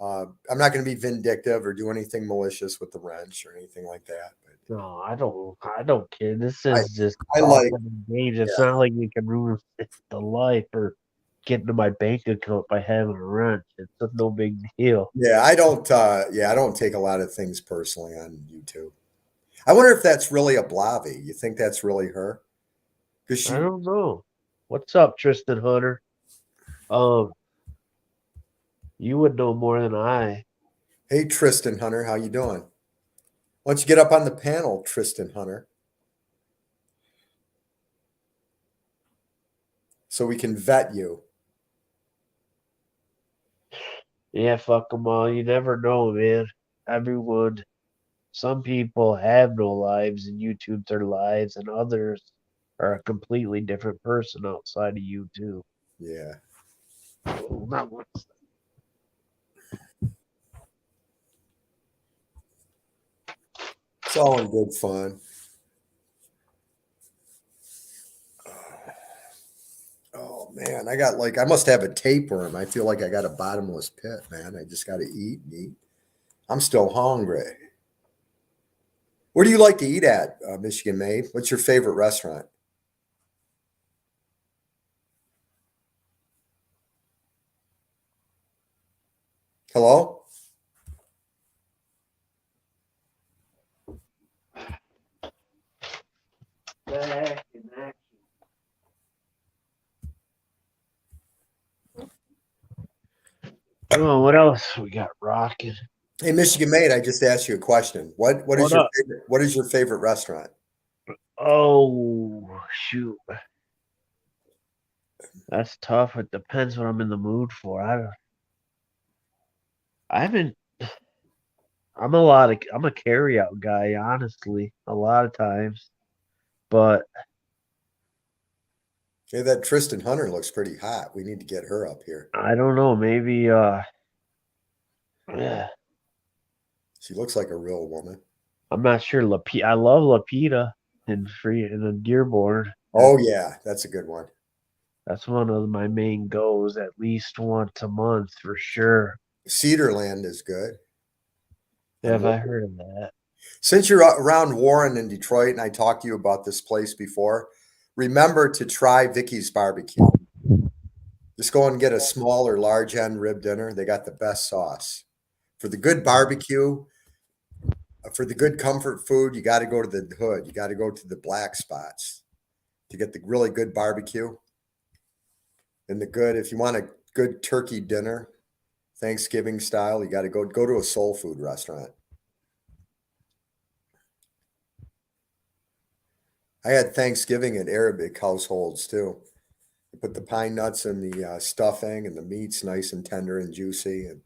I'm not going to be vindictive or do anything malicious with the wrench or anything like that. But No, I don't. I don't care. This I is just I all like fun and games. It's yeah not like you can ruin the life or get into my bank account by having a wrench. It's no big deal. I don't take a lot of things personally on YouTube. I wonder if that's really a Blavi. You think that's really her? Because I she don't know. What's up, Tristan Hunter? Um, you would know more than I. Hey, Tristan Hunter, how you doing? Why don't you get up on the panel, Tristan Hunter, so we can vet you? Yeah, fuck them all. You never know, man. everyone, some people have no lives and YouTube's their lives, and others are a completely different person outside of YouTube. Yeah. Oh, not once. It's all in good fun. Oh man, I must have a tapeworm. I feel like I got a bottomless pit, man. I just got to eat and eat. I'm still hungry. Where do you like to eat at, Michigan Made? What's your favorite restaurant? Hello? Back in action. Oh, what else we got rocking? Hey, Michigan Made, I just asked you a question. What is What your up? favorite, what is your favorite restaurant? Oh, shoot. That's tough. It depends what I'm in the mood for. I haven't. I'm a carry out guy, honestly, a lot of times. But Hey, that Tristan Hunter looks pretty hot. We need to get her up here. I don't know, maybe yeah, She looks like a real woman. I'm not sure. I love Lapita in the Dearborn. Oh yeah, that's a good one. That's one of my main goals, at least once a month for sure. Cedarland is good. On Have I heard of that? Since you're around Warren and Detroit, and I talked to you about this place before, remember to try Vicky's Barbecue. Just go and get a small or large end rib dinner. They got the best sauce. For the good barbecue, for the good comfort food, you got to go to the hood. You got to go to the black spots to get the really good barbecue. And the good, if you want a good turkey dinner, Thanksgiving style, you got to go to a soul food restaurant. I had Thanksgiving at Arabic households too. You put the pine nuts in the stuffing, and the meat's nice and tender and juicy. And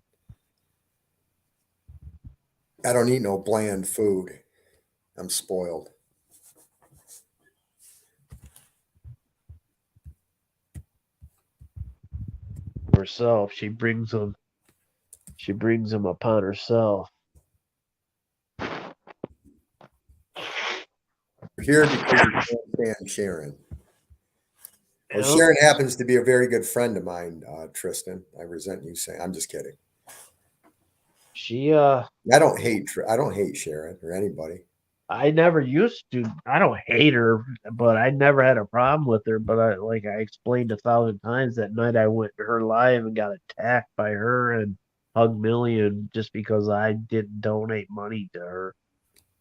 I don't eat no bland food. I'm spoiled. Herself, she brings them. She brings them upon herself. You're here because you can't stand Sharon. Well, Yep. Sharon happens to be a very good friend of mine, Tristan. I resent you saying. I'm just kidding. She I don't hate Sharon or anybody. I never used to. I don't hate her, but I never had a problem with her. But I explained 1,000 times that night I went to her live and got attacked by her and Hug Million just because I didn't donate money to her.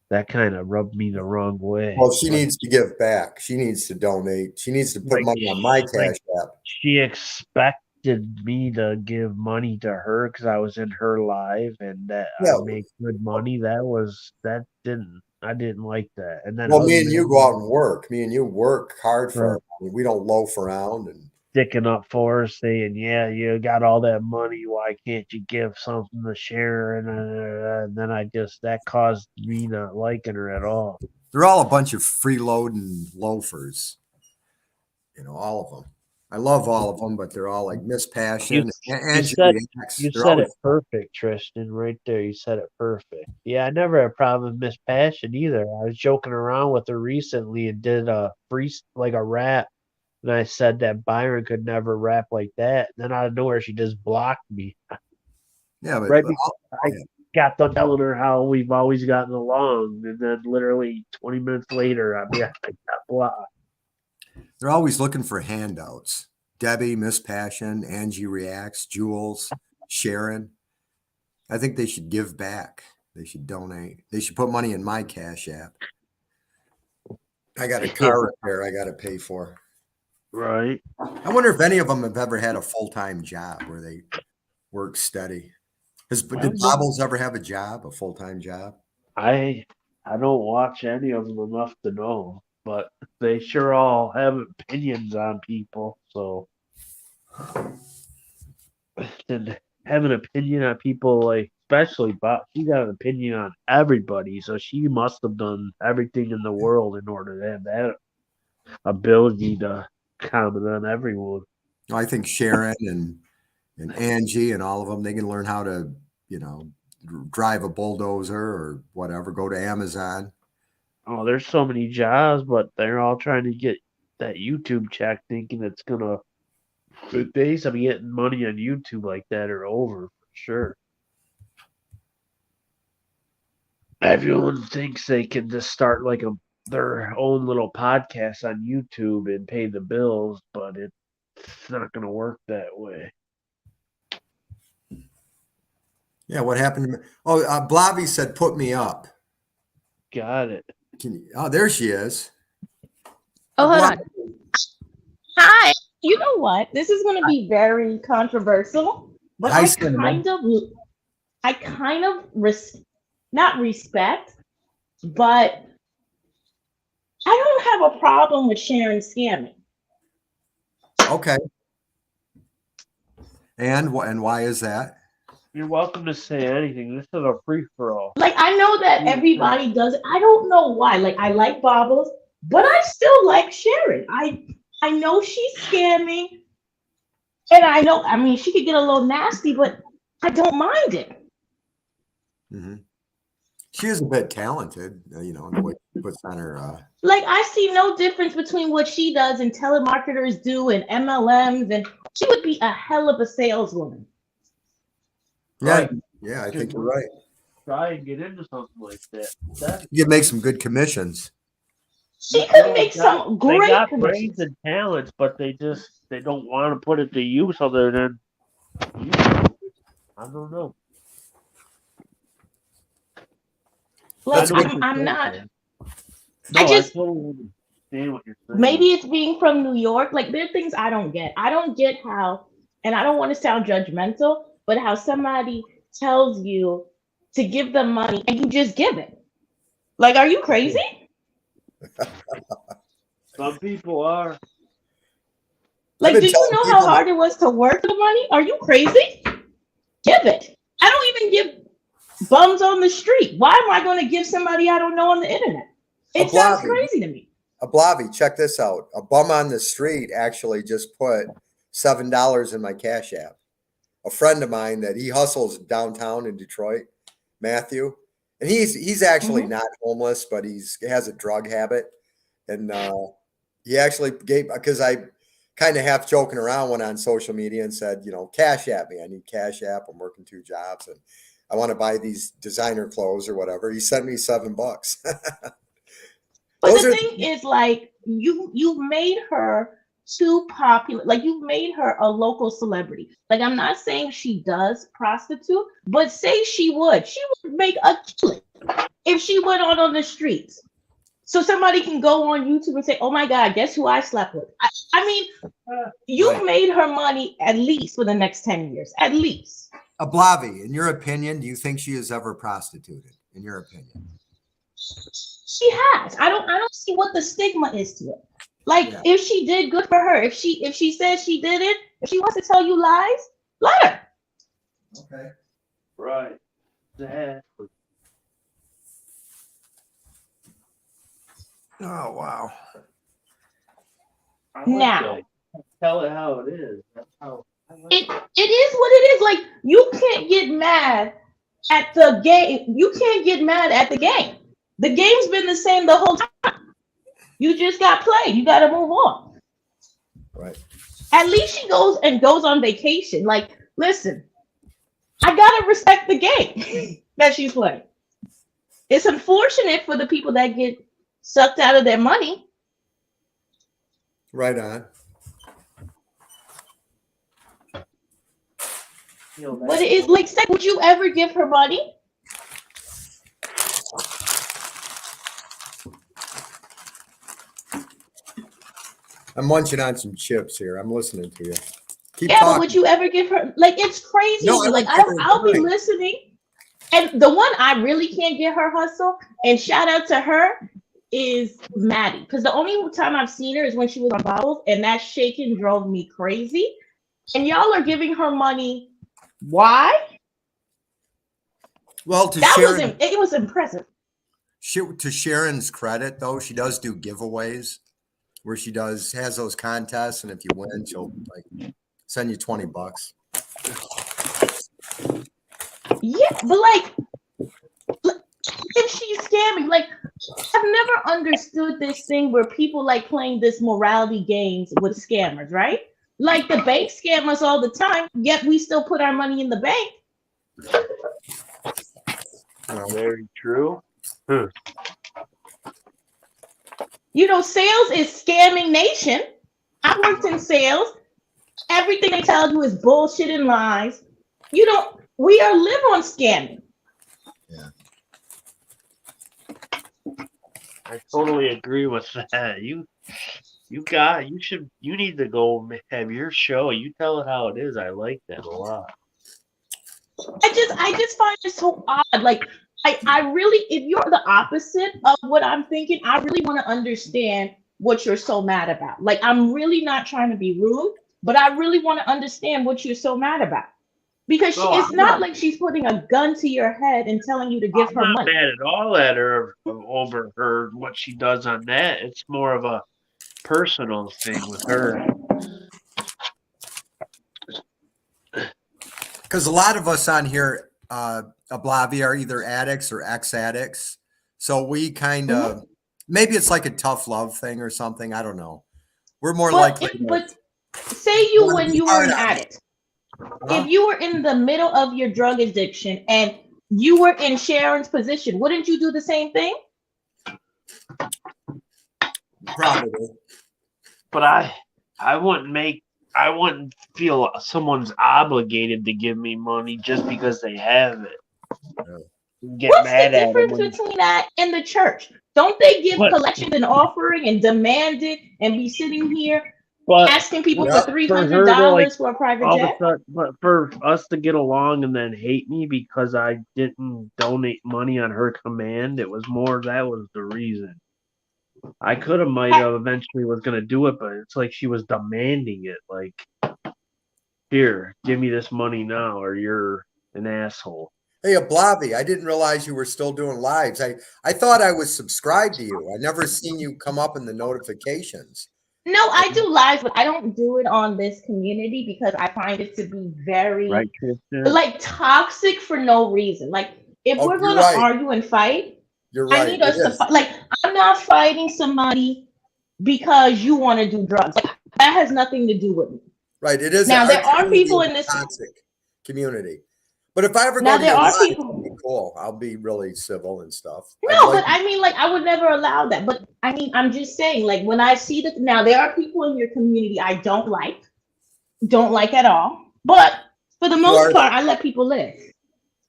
That kind of rubbed me the wrong way. Well, she Like, needs to give back. She needs to donate. She needs to put like, money on my like cash app. she expected me to give money to her because I was in her live and that I Yeah. make good money. That didn't. I didn't like that. And then Well, Hug me and you go Million. out and work. Me and you work hard for Right. our money. We don't loaf around. And Sticking up for her, saying, "Yeah, you got all that money. Why can't you give something to share?" And then I just that caused me not liking her at all. they're all a bunch of freeloading loafers. All of them. I love all of them, but they're all like Miss You Passion and you Angie said Reacts. you They're said always it perfect, Tristan. Right there, you said it perfect. Yeah, I never had a problem with Miss Passion either. I was joking around with her recently and did a free like a rap, and I said that Byron could never rap like that. And then out of nowhere, she just blocked me. yeah, Right but before I got done telling her how we've always gotten along, and then literally 20 minutes later, I got blocked. they're always looking for handouts. Debbie, Miss Passion, Angie Reacts, Jules, Sharon. I think they should give back. They should donate. They should put money in my cash app. I got a Yeah, car repair I got to pay for. right. I wonder if any of them have ever had a full time job where they work steady. Did Bobbles ever have a job, a full time job? I I don't watch any of them enough to know, but they sure all have opinions on people. So, and have an opinion on people like especially Bob. She got an opinion on everybody, so she must have done everything in the world in order to have that ability to comment on everyone. I think Sharon and Angie and all of them, they can learn how to, you know, drive a bulldozer or whatever, go to Amazon. Oh, there's so many jobs, but they're all trying to get that YouTube check, thinking it's gonna. The days of getting money on YouTube like that are over for sure. Everyone thinks they can just start like their own little podcast on YouTube and pay the bills, but it's not gonna work that way. Yeah, what happened to me? Oh, Blobby said, "Put me up." Got it. Can you? Oh, there she is. Oh, hold on. Blobby. Hi. You know what? This is going to be very controversial, but Hi, Cinnamon. I kind of not respect, but I don't have a problem with Sharon scamming. Okay. And why is that? You're welcome to say anything. This is a free for all. Like, I know that everybody does it. I don't know why. Like, I like Bobbles, but I still like Sharon. I know she's scamming, and I mean, she could get a little nasty, but I don't mind it. Mm-hmm. She is a bit talented, you know, in the way she puts on her. Like, I see no difference between what she does and telemarketers do and MLMs, and she would be a hell of a saleswoman. Yeah, Right. yeah, I think you're right. Try and get into something like that. You could make some good commissions. She could make some They great got commissions. brains and talents, but they don't want to put it to use other than you. I don't know. Like, That's what I'm not. No, I just totally understand what you're saying. maybe it's being from New York. Like, there are things I don't get. I don't get how, and I don't want to sound judgmental, but how somebody tells you to give them money and you just give it. Like, are you crazy? Some people are. Like, been do you telling know people- how hard it was to work for the money? Are you crazy? Give it. I don't even give bums on the street. Why am I going to give somebody I don't know on the internet? It sounds Blobby. crazy to me. Blobby, check this out. A bum on the street actually just put $7 in my Cash App. A friend of mine that he hustles downtown in Detroit, Matthew, and he's actually not homeless, but he has a drug habit, and he actually gave, because I kind of half joking around, went on social media and said, you know, Cash App me. I need Cash App. I'm working 2 jobs and I want to buy these designer clothes or whatever. He sent me $7. But Those the are thing is, like, you've made her too popular. Like, you've made her a local celebrity. Like, I'm not saying she does prostitute, but say she would make a killing if she went on the streets. So somebody can go on YouTube and say, "Oh my God, guess who I slept with?" I mean, you Right. made her money at least for the next 10 years, at least. Blobby, in your opinion, do you think she is ever prostituted? In your opinion? She has. I don't see what the stigma is to it. Like, Yeah. if she did, good for her. If she says she did it, if she wants to tell you lies, let her. Okay. Right. Exactly. Oh wow. I like Now. that. Tell it how it is. That's how. I like It is what it is. Like, you can't get mad at the game. You can't get mad at the game. The game's been the same the whole time. You just got played. You got to move on. Right. At least she goes on vacation. Like, listen, I gotta respect the game that she's playing. It's unfortunate for the people that get sucked out of their money. Right on. But it is like, say, would you ever give her money? I'm munching on some chips here. I'm listening to you. Keep Yeah, talking. but would you ever give her? Like, it's crazy. No, I Like, don't give her I'll be money. listening. And the one I really can't get her hustle, and shout out to her, is Maddie. Because the only time I've seen her is when she was on Bobbles, and that shaking drove me crazy. And y'all are giving her money. Why? Well, to That Sharon, it was impressive. to Sharon's credit, though, she does do giveaways where she has those contests, and if you win, she'll like send you $20. Yeah, but like if she's scamming, like I've never understood this thing where people like playing this morality games with scammers, right? Like the bank scam us all the time, yet we still put our money in the bank. Very true. Sales is scamming nation. I worked in sales. Everything they tell you is bullshit and lies. We are live on scamming. Yeah. I totally agree with that. You need to go have your show. You tell it how it is. I like that a lot. I just find it so odd. Like I really, if you're the opposite of what I'm thinking, I really want to understand what you're so mad about. Like I'm really not trying to be rude, but I really want to understand what you're so mad about. Because it's not like she's putting a gun to your head and telling you to give her I'm not money. mad at all at her over her what she does on that. It's more of a personal thing with her. Because a lot of us on here, Ablavi, are either addicts or ex-addicts. So we kind of, maybe it's like a tough love thing or something. I don't know. We're more likely. But say when you were an addict, if you were in the middle of your drug addiction and you were in Sharon's position, wouldn't you do the same thing? Probably. But I wouldn't feel someone's obligated to give me money just because they have it. Yeah. What's the difference between that and the church? Don't they give collections and offering and demand it and be sitting here asking people for $300 for a private jet? But for us to get along and then hate me because I didn't donate money on her command, that was the reason. I might have eventually was going to do it, but it's like she was demanding it. Like, here, give me this money now or you're an asshole. Hey, Ablavi, I didn't realize you were still doing lives. I thought I was subscribed to you. I never seen you come up in the notifications. No, I do lives, but I don't do it on this community because I find it to be very like toxic for no reason. Like if we're going to argue and fight, you're right. I need us to fight. Like I'm not fighting somebody because you want to do drugs. Like, that has nothing to do with me. Right. It is. Now there are people in this toxic community. But if I ever now go there to are live, people. be cool. I'll be really civil and stuff. No, but I mean, like, I would never allow that. But I mean, I'm just saying, like, when I see that now there are people in your community I don't like at all. But for the most part, I let people live.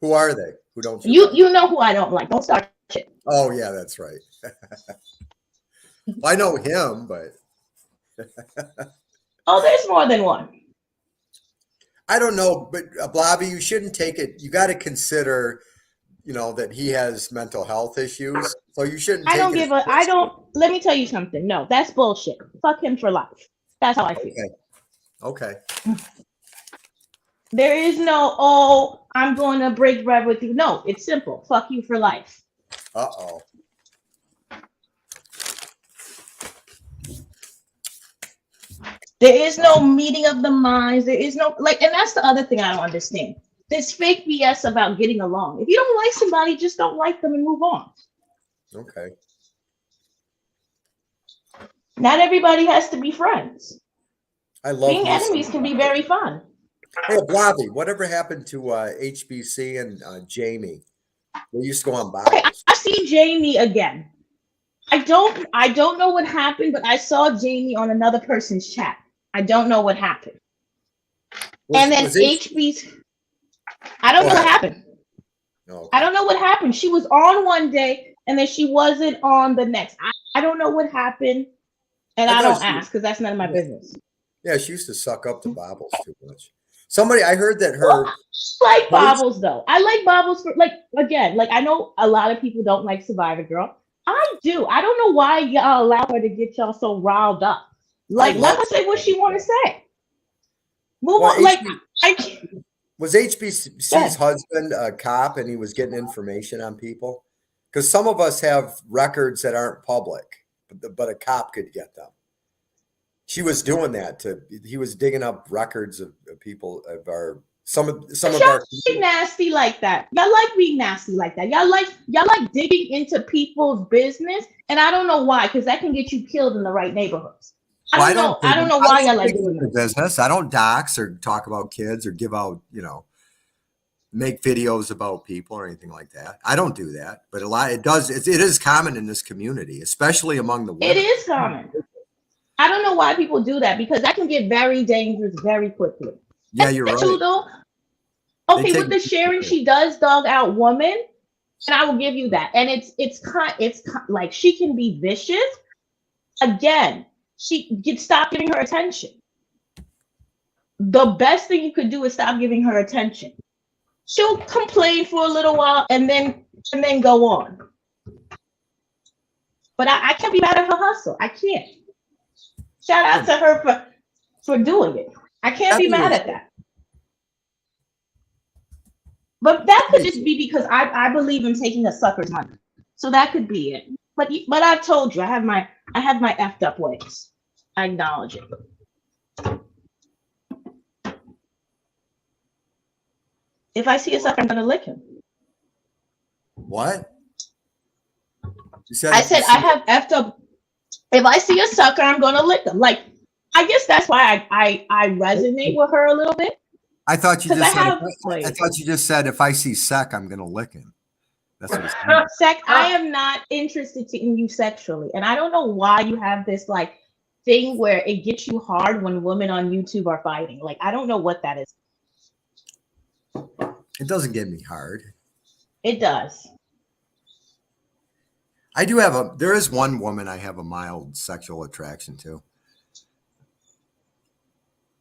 Who are they? Who don't you know who I don't like? Don't start shit. Oh yeah, that's right. I know him, but oh, there's more than one. I don't know, but Blobby, you shouldn't take it. You got to consider, that he has mental health issues. So you shouldn't. I don't. Let me tell you something. No, that's bullshit. Fuck him for life. That's how I feel. Okay. There is no, I'm going to break bread with you. No, it's simple. Fuck you for life. Uh-oh. There is no meeting of the minds. There is no, and that's the other thing I don't understand. This fake BS about getting along. If you don't like somebody, just don't like them and move on. Okay. Not everybody has to be friends. I love being enemies can be very fun. Hey, Blobby, whatever happened to HBC and Jamie? They used to go on Bibles. Okay, I see Jamie again. I don't know what happened, but I saw Jamie on another person's chat. I don't know what happened. And then HBC, I don't know what happened. Okay. I don't know what happened. She was on one day and then she wasn't on the next. I don't know what happened. And I don't ask because that's none of my business. Yeah, she used to suck up to Bobbles too much. I heard that her. Well, I like Bobbles though. I like Bobbles for I know a lot of people don't like Survivor Girl. I do. I don't know why y'all allow her to get y'all so riled up. Let her say what she want to say. Move on. Was HBC's Yeah. husband a cop and he was getting information on people? Because some of us have records that aren't public, but a cop could get them. She was doing that he was digging up records of people of our some of Y'all our like nasty like that. Y'all like being nasty like that. Y'all like digging into people's business, and I don't know why, because that can get you killed in the right neighborhoods. Well, I don't know why y'all like doing the this. business. I don't dox or talk about kids or give out, make videos about people or anything like that. I don't do that, but it is common in this community, especially among the It women. is common. I don't know why people do that, because that can get very dangerous very quickly. Yeah, you're And too, right. though. They Okay, take with the sharing, she does dog out women, and I will give you that. And it's like she can be vicious. Again, stop giving her attention. The best thing you could do is stop giving her attention. She'll complain for a little while and then go on. But I can't be mad at her hustle. I can't. Shout out to her for doing it. I can't be mad at that. But that could just be because I believe in taking a sucker's money. So that could be it. But I've told you, I have my effed up ways. I acknowledge it. If I see a sucker, I'm gonna lick him. What? I said I have effed up. If I see a sucker, I'm gonna lick him. Like, I guess that's why I resonate with her a little bit. I thought you just said. I thought you just said if I see Sec, I'm gonna lick him. That's what it's saying. Sec, I am not interested in you sexually, and I don't know why you have this like thing where it gets you hard when women on YouTube are fighting. Like, I don't know what that is. It doesn't get me hard. It does. I do there is one woman I have a mild sexual attraction to.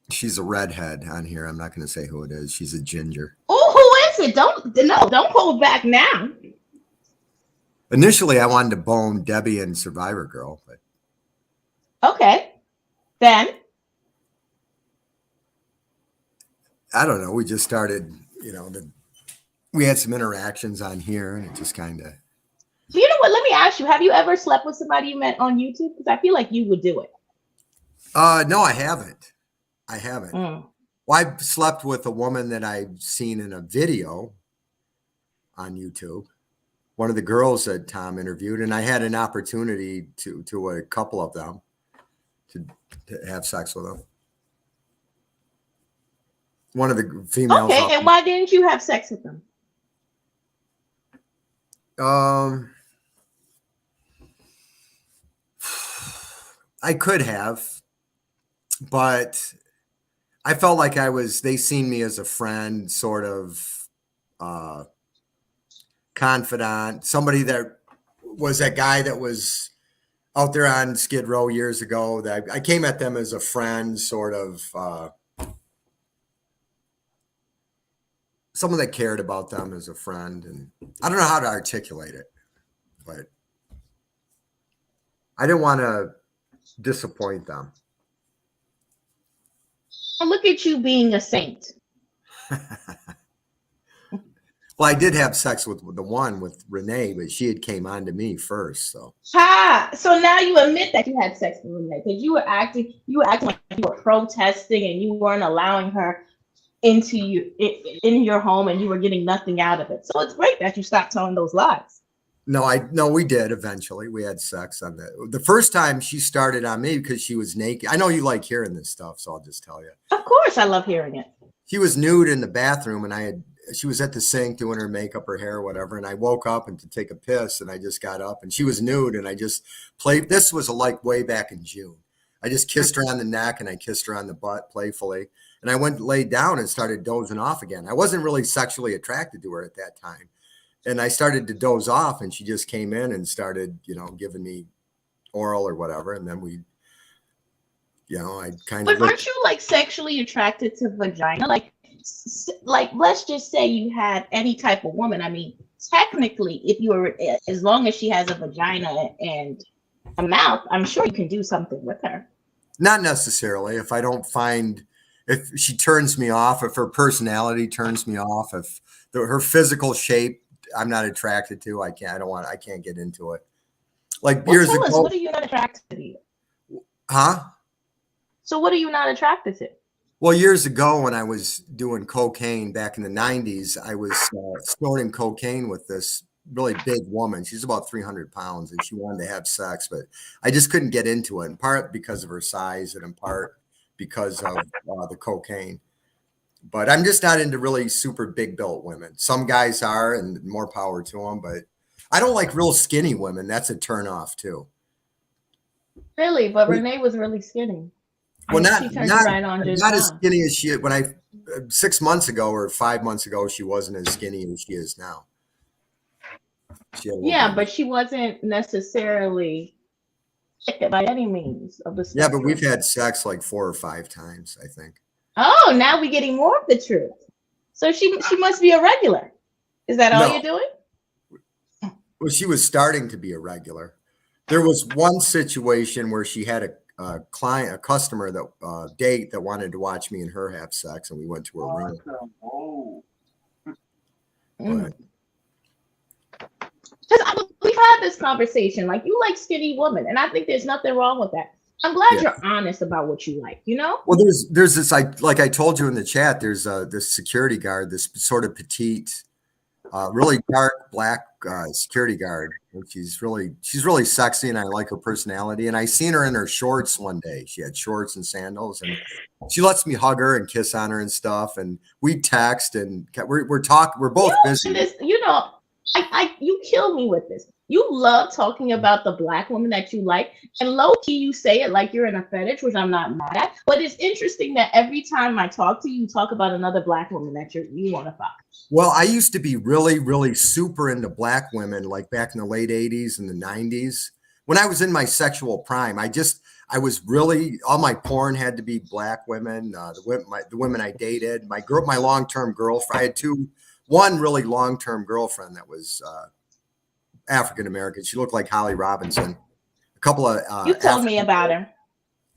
She's a redhead on here. I'm not going to say who it is. She's a ginger. Oh, who is it? Don't hold back now. Initially, I wanted to bone Debbie and Survivor Girl, but okay, then I don't know. We just started, we had some interactions on here, and it just kind of. You know what? Let me ask you: have you ever slept with somebody you met on YouTube? Because I feel like you would do it. No, I haven't. Mm. Well, I've slept with a woman that I've seen in a video on YouTube. One of the girls that Tom interviewed, and I had an opportunity to a couple of them to have sex with them. One of the females. Okay, and why didn't you have sex with them? I could have, but I felt like they seen me as a friend, sort of confidant, somebody that was that guy that was out there on Skid Row years ago. That I came at them as a friend, sort of someone that cared about them as a friend. And I don't know how to articulate it, but I didn't want to disappoint them. Look at you being a saint. Well, I did have sex with Renee, but she had came on to me first. So so now you admit that you had sex with Renee, because you were acting like you were protesting and you weren't allowing her into in your home, and you were getting nothing out of it. So it's great that you stopped telling those lies. No, we did eventually. We had sex on the first time. She started on me because she was naked. I know you like hearing this stuff, so I'll just tell you. Of course, I love hearing it. She was nude in the bathroom, and she was at the sink doing her makeup, her hair, whatever. And I woke up and to take a piss, and I just got up, and she was nude, and I just played. This was like way back in June. I just kissed her on the neck and I kissed her on the butt playfully, and I went laid down and started dozing off again. I wasn't really sexually attracted to her at that time. And I started to doze off, and she just came in and started, giving me oral or whatever. And then we, I kind of. But aren't you like sexually attracted to vagina? Like let's just say you had any type of woman. I mean, technically, if you were, as long as she has a vagina and a mouth, I'm sure you can do something with her. Not necessarily. If I don't find if she turns me off, if her personality turns me off, if her physical shape I'm not attracted to, I can't get into it. Like Well, years tell us, ago, what are you not attracted to? huh? So what are you not attracted to? Well, years ago when I was doing cocaine back in the 90s, I was snorting cocaine with this really big woman. She's about 300 pounds and she wanted to have sex, but I just couldn't get into it, in part because of her size and in part because of the cocaine. But I'm just not into really super big built women. Some guys are, and more power to them, but I don't like real skinny women. That's a turn off too. Really? But Renee was really skinny. I Well, mean, she turned you right on just not as now. skinny as she when I 6 months ago or 5 months ago, she wasn't as skinny as she is now. She had a little Yeah, bit. but she wasn't necessarily thick by any means of the Yeah, but spectrum. we've had sex like 4 or 5 times, I think. Oh, now we're getting more of the truth. So she must be a regular. Is that all No. you're doing? Well, she was starting to be a regular. There was one situation where she had a client, a customer that date that wanted to watch me and her have sex, and we went to her room. Mm. But Because we've had this conversation. Like, you like skinny women, and I think there's nothing wrong with that. I'm glad yeah. you're honest about what you like. You know? Well, there's this, like I told you in the chat, there's this security guard, this sort of petite, really dark black security guard. And she's really sexy, and I like her personality. And I seen her in her shorts one day. She had shorts and sandals, and she lets me hug her and kiss on her and stuff. And we text, and we're talking. We're both busy. This, you kill me with this. You love talking about the black woman that you like, and low key you say it like you're in a fetish, which I'm not mad at. But it's interesting that every time I talk to you, you talk about another black woman that you want to fuck. Well, I used to be really, really super into black women, like back in the late 80s and the 90s. When I was in my sexual prime, I was really, all my porn had to be black women. The women I dated, my long-term girlfriend. I had one really long-term girlfriend that was African American. She looked like Holly Robinson. A couple of you told me about her.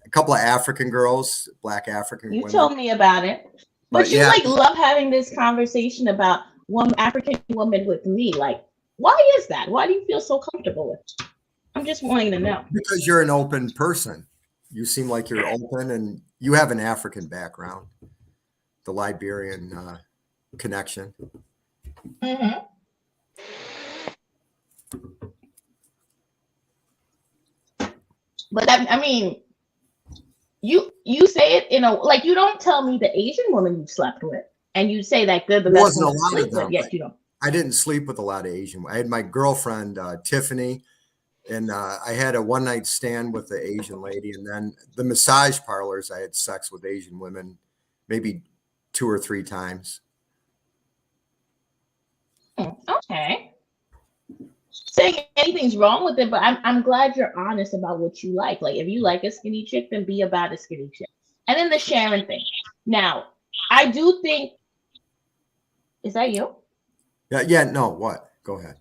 A couple of African girls, black African You women. told me about it. But you yeah. love having this conversation about one African woman with me. Like, why is that? Why do you feel so comfortable with it? I'm just wanting to know. Because you're an open person. You seem like you're open, and you have an African background, the Liberian connection. Mm-hmm. But I mean, you say it in a, like, you don't tell me the Asian woman you slept with, and you say that they're the best woman to sleep with, yet you don't. I didn't sleep with a lot of Asian. I had my girlfriend Tiffany, and I had a one-night stand with the Asian lady, and then the massage parlors, I had sex with Asian women maybe 2 or 3 times. Okay. Saying anything's wrong with it, but I'm glad you're honest about what you like. Like, if you like a skinny chick, then be about a skinny chick. And then the Sharon thing. Now, I do think, is that you? Yeah, no, what? Go ahead.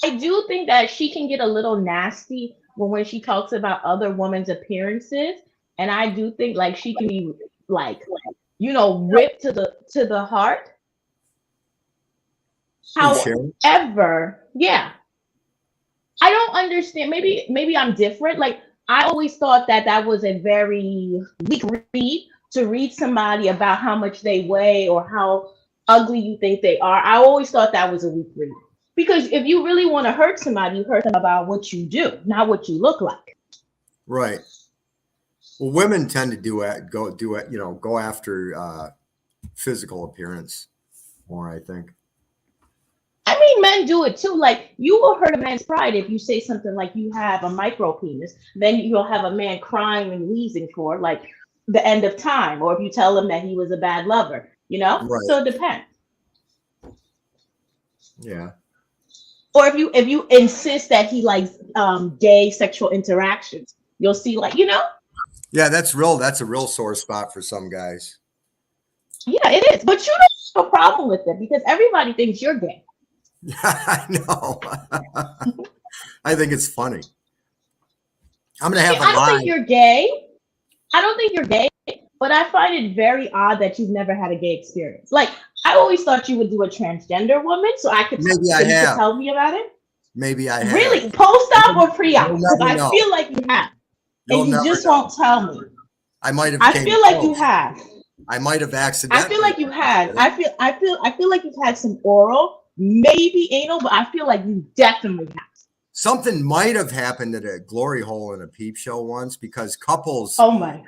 I do think that she can get a little nasty when she talks about other women's appearances. And I do think, like, she can be like, ripped to the heart. However, yeah. I don't understand. Maybe I'm different. Like, I always thought that was a very weak read, to read somebody about how much they weigh or how ugly you think they are. I always thought that was a weak read. Because if you really want to hurt somebody, you hurt them about what you do, not what you look like. Right. Well, women tend to go after physical appearance more, I think. I mean, men do it too. Like, you will hurt a man's pride if you say something like you have a micro penis. Then you'll have a man crying and wheezing for, like, the end of time, or if you tell him that he was a bad lover, Right. So it depends. Yeah. Or if you insist that he likes gay sexual interactions, you'll see, like, Yeah, that's a real sore spot for some guys. Yeah, it is. But you don't have a problem with it because everybody thinks you're gay. I know. I think it's funny. I'm gonna have I don't think you're gay. But but I find it very odd that you've never had a gay experience. Like, I always thought you would do a transgender woman, so I could Maybe I so you could have. tell me about it. Maybe I have. Really, post-op or pre-op? You'll Because never I know. feel like you have, and You'll you never just know. won't tell me. I might have I came feel like you close. have. I might have I accidentally. feel like you had. I feel like you've had some oral, maybe anal, but I feel like you definitely have. Something might have happened at a glory hole in a peep show once because Oh my.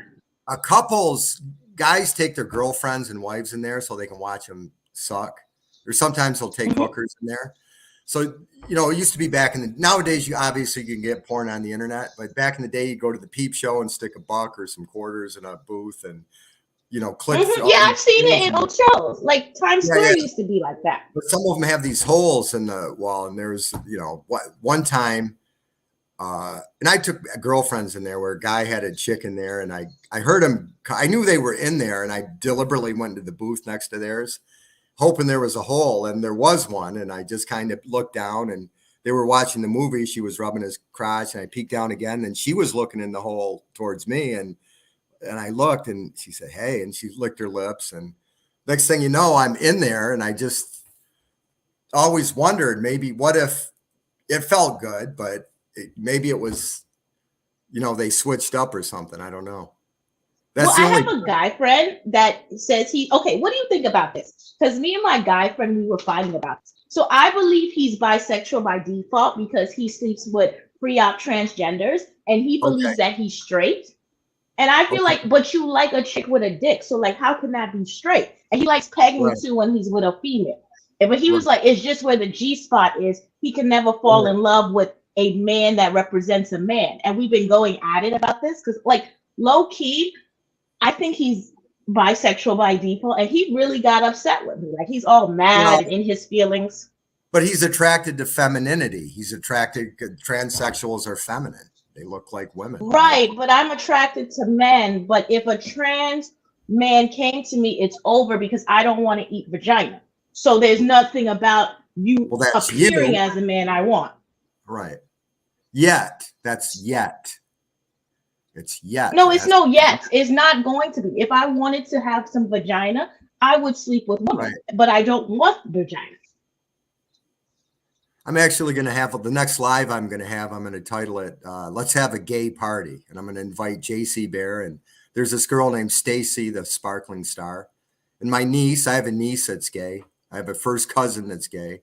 guys take their girlfriends and wives in there so they can watch them suck. Or sometimes they'll take Mhm. hookers in there. So, it used to be back in the, nowadays you obviously can get porn on the internet, but back in the day you go to the peep show and stick a buck or some quarters in a booth and, click through all Yeah, these I've seen it things in and- old shows. Like Times Yeah, Square yeah. used to be like that. But some of them have these holes in the wall, and there's, one time, and I took girlfriends in there where a guy had a chick in there, and I heard him. I knew they were in there, and I deliberately went to the booth next to theirs, hoping there was a hole, and there was one, and I just kind of looked down, and they were watching the movie. She was rubbing his crotch, and I peeked down again, and she was looking in the hole towards me, and I looked, and she said, "Hey," and she licked her lips, and next thing you know, I'm in there, and I just always wondered maybe what if it felt good, but maybe it was, they switched up or something. I don't know. Well, That's the I only. have a guy friend that says okay, what do you think about this? Because me and my guy friend, we were fighting about this. So I believe he's bisexual by default because he sleeps with pre-op transgenders and he Okay. believes that he's straight. And I feel Okay. like, but you like a chick with a dick. So like, how can that be straight? And he likes pegging Right. too when he's with a female. But he was Right. like, it's just where the G spot is. He can never fall Right. in love with a man that represents a man. And we've been going at it about this because like low key, I think he's bisexual by default. And he really got upset with me. Like he's all mad and in his feelings. But he's attracted to femininity. Transsexuals are feminine. They look like women. Right, but I'm attracted to men. But if a trans man came to me, it's over because I don't want to eat vagina. So there's nothing about you that's appearing you. as a man I want. Right. Yet. That's yet. It's yet. No, it's no yet. It's not going to be. If I wanted to have some vagina, I would sleep with women. Right. But I don't want vagina. I'm actually going to have the next live I'm going to title it, Let's Have a Gay Party. And I'm going to invite JC Bear. And there's this girl named Stacy, the sparkling star. And my niece, I have a niece that's gay. I have a first cousin that's gay.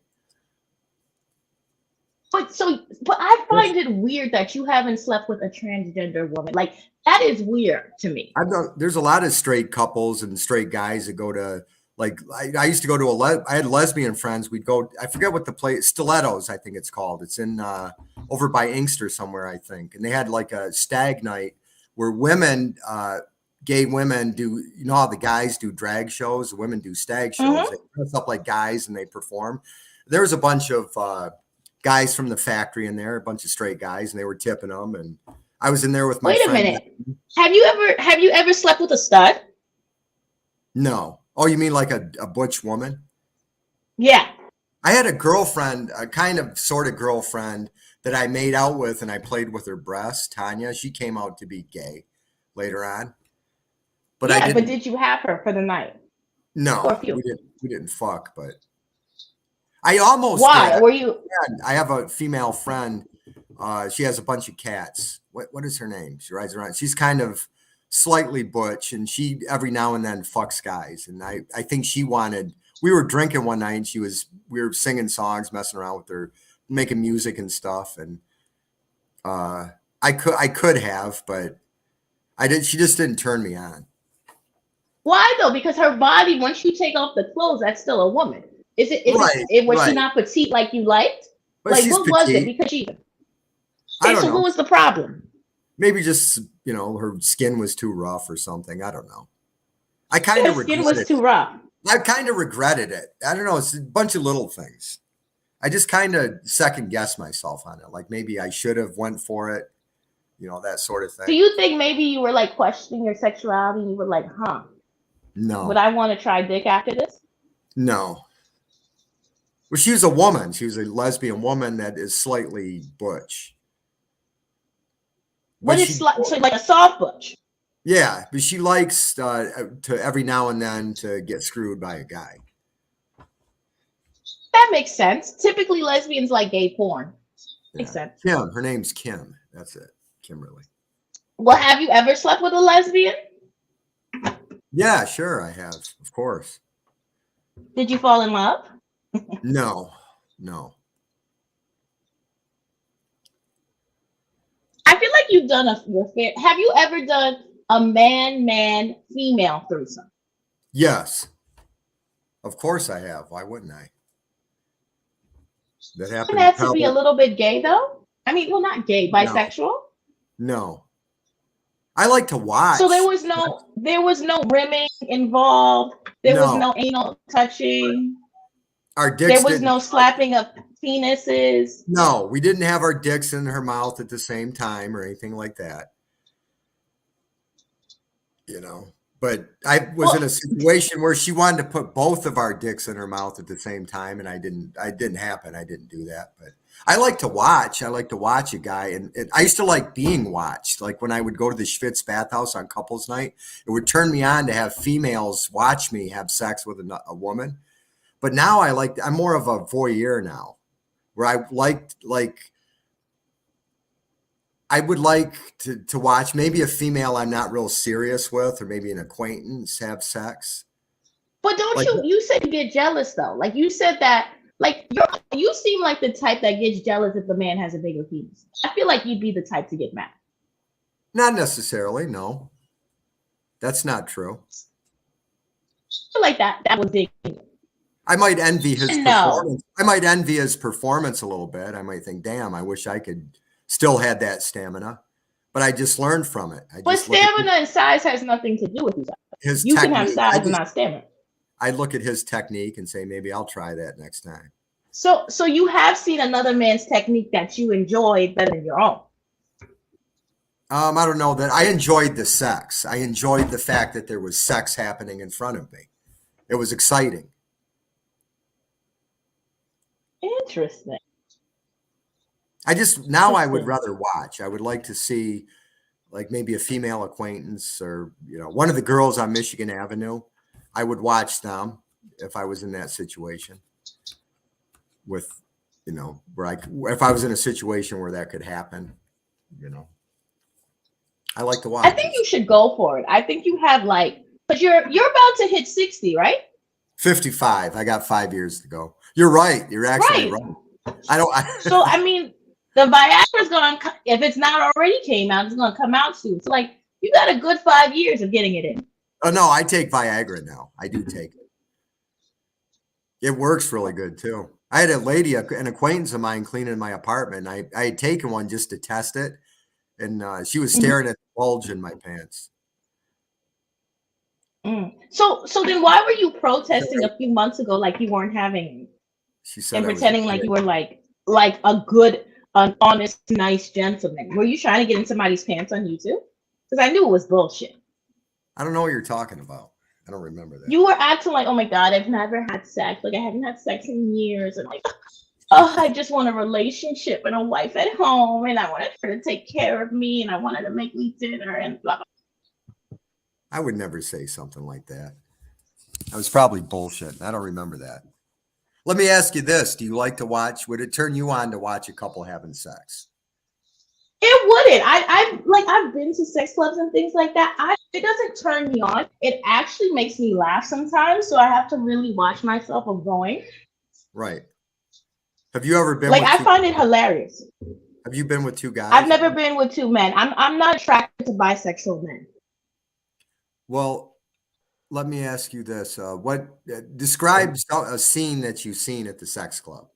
But I find it weird that you haven't slept with a transgender woman. Like that is weird to me. There's a lot of straight couples and straight guys that go to, like, I used to go to I had lesbian friends. We'd go, I forget what the place, Stilettos, I think it's called. It's in over by Inkster somewhere, I think. And they had like a stag night where women, gay women do, how the guys do drag shows, the women do stag shows. Mhm. They dress up like guys and they perform. There was a bunch of guys from the factory in there, a bunch of straight guys, and they were tipping them. And I was in there with my Wait a friend. minute. Have you ever slept with a stud? No. Oh, you mean like a butch woman? Yeah. I had a girlfriend, a kind of sort of girlfriend that I made out with and I played with her breasts, Tanya. She came out to be gay later on. But yeah, I didn't. But did you have her for the night? No, we didn't fuck, but I almost Why? did. Were you I have a female friend. She has a bunch of cats. What is her name? She rides around. She's kind of slightly butch, and she every now and then fucks guys. And I think she wanted. We were drinking one night, and we were singing songs, messing around with her, making music and stuff. And I could have, but I did. She just didn't turn me on. why though? Because her body, once you take off the clothes, that's still a woman. Was she not petite like you liked? But like she's what was it? petite. Because she I don't so know. what was the problem? Maybe just, her skin was too rough or something. I don't know. I kind of Her skin regretted was too rough. I kind of regretted it. I don't know. It's a bunch of little things. I just kind of second guess myself on it. Like maybe I should have went for it, that sort of thing. Do you think maybe you were like questioning your sexuality and you were like, No. would I want to try dick after this? No. Well, she was a woman. She was a lesbian woman that is slightly butch. What is so like a soft butch? Yeah, but she likes to every now and then to get screwed by a guy. That makes sense. Typically, lesbians like gay porn. Makes Yeah. sense. Kim, her name's Kim. That's it. Kimberly. Well, have you ever slept with a lesbian? Yeah, sure, I have. Of course. Did you fall in love? No, no. I feel like you've done a fair. Have you ever done a man female threesome? Yes, of course I have. Why wouldn't I? That And happened that to be a probably. little bit gay, though. I mean, well, not gay, No, bisexual. no. I like to So watch. there was no rimming involved. There was No, no anal touching. our There dicks was didn't. no slapping of penises. No, we didn't have our dicks in her mouth at the same time or anything like that. You know, but I was in a Well, situation where she wanted to put both of our dicks in her mouth at the same time, and I didn't. I didn't happen. I didn't do that. But I like to watch. I like to watch a guy, and I used to like being watched. Like when I would go to the Schwitz bathhouse on couples night, it would turn me on to have females watch me have sex with a woman. But now I'm more of a voyeur now, where I would like to watch maybe a female I'm not real serious with, or maybe an acquaintance have sex. but don't Like, you said you get jealous though. Like you said that like you seem like the type that gets jealous if the man has a bigger penis. I feel like you'd be the type to get mad. not necessarily, no. That's not true. I feel like that was big. I might envy his No. performance. I might envy his performance a little bit. I might think, damn, I wish I could still had that stamina. But I just learned from it. I But just look at stamina and size has nothing to do with each other. his You can have technique. size and not stamina. I look at his technique and say, maybe I'll try that next time. So you have seen another man's technique that you enjoy better than your own. I don't know that I enjoyed the sex. I enjoyed the fact that there was sex happening in front of me. It was exciting. Interesting. Now I would Interesting. rather watch. I would like to see like maybe a female acquaintance or, one of the girls on Michigan Avenue. I would watch them if I was in that situation with, if I was in a situation where that could happen, I like to I watch. think you should go for it. I think you have because you're about to hit 60, right? 55. I got 5 years to go. You're right. You're actually Right. right. So I mean, the Viagra's if it's not already came out, it's gonna come out soon. So you got a good 5 years of getting it in. Oh no, I take Viagra now. I do take it. It works really good too. I had a lady, an acquaintance of mine, cleaning my apartment. I had taken one just to test it, and she was staring at the bulge in my pants. So then why were you protesting a few months ago like you weren't having any? She said And I was pretending like you were like a good, an honest, nice gentleman? Were you trying to get in somebody's pants on YouTube? Because I knew it was bullshit. I don't know what you're talking about. I don't remember that. You were acting like, oh my god, I've never had sex. Like I haven't had sex in years, and oh, I just want a relationship and a wife at home, and I wanted her to take care of me, and I wanted to make me dinner, and blah blah. I would never say something like that. I was probably bullshit. I don't remember that. Let me ask you this. Do you like to watch? Would it turn you on to watch a couple having sex? It wouldn't. I've been to sex clubs and things like that. It doesn't turn me on. It actually makes me laugh sometimes. So I have to really watch myself of going. Right. Have you ever been I find it hilarious. Have you been with two guys? I've never been with two men. I'm not attracted to bisexual men. Well, let me ask you this. Describe a scene that you've seen at the sex club?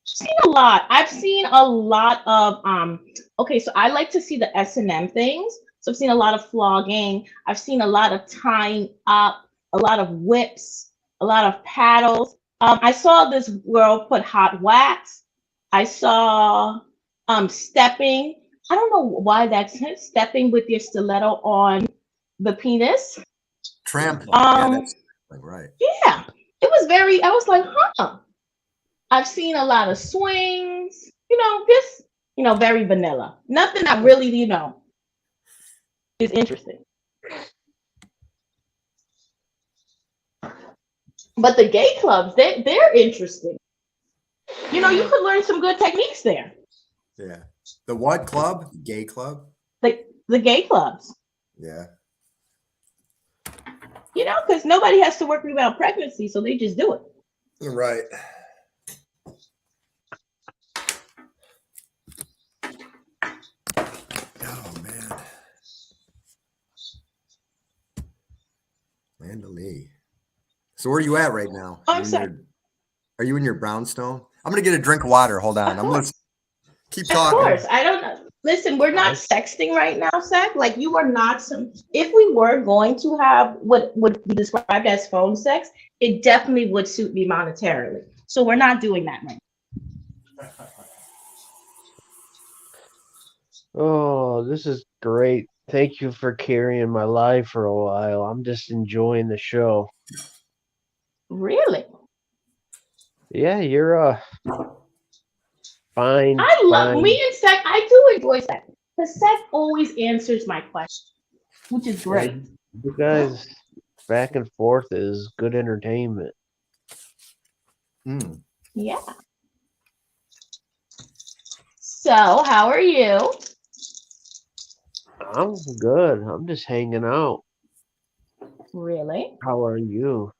Seen a lot. I've seen a lot of okay, so I like to see the S&M things. So I've seen a lot of flogging. I've seen a lot of tying up, a lot of whips, a lot of paddles. I saw this girl put hot wax. I saw stepping. I don't know why that's stepping with your stiletto on the penis. Trampling. Yeah, that's right. Yeah. It was I was like, huh. I've seen a lot of swings, just, very vanilla. Nothing that really, is interesting. But the gay clubs, they're interesting. You know, you could learn some good techniques there. Yeah. The what club? Gay club? The gay clubs. Yeah. You know, because nobody has to work around pregnancy, so they just do it. Right. Oh man. Mandalee. So where are you at right now? Oh, I'm sorry. Are you in your brownstone? I'm gonna get a drink of water. Hold on. Of I'm course. keep Of talking. course. I don't know. Listen, we're not sexting right now, Seth. Like you are not some. If we were going to have what would be described as phone sex, it definitely would suit me monetarily. So we're not doing that right now. Oh, this is great. Thank you for carrying my life for a while. I'm just enjoying the show. Really? Yeah, you're a fine. I love fine. me and Seth. I do enjoy Seth. Because Seth always answers my question, which is great. You guys back and forth is good entertainment. Mm. Yeah. So, how are you? I'm good. I'm just hanging out. Really? How are you?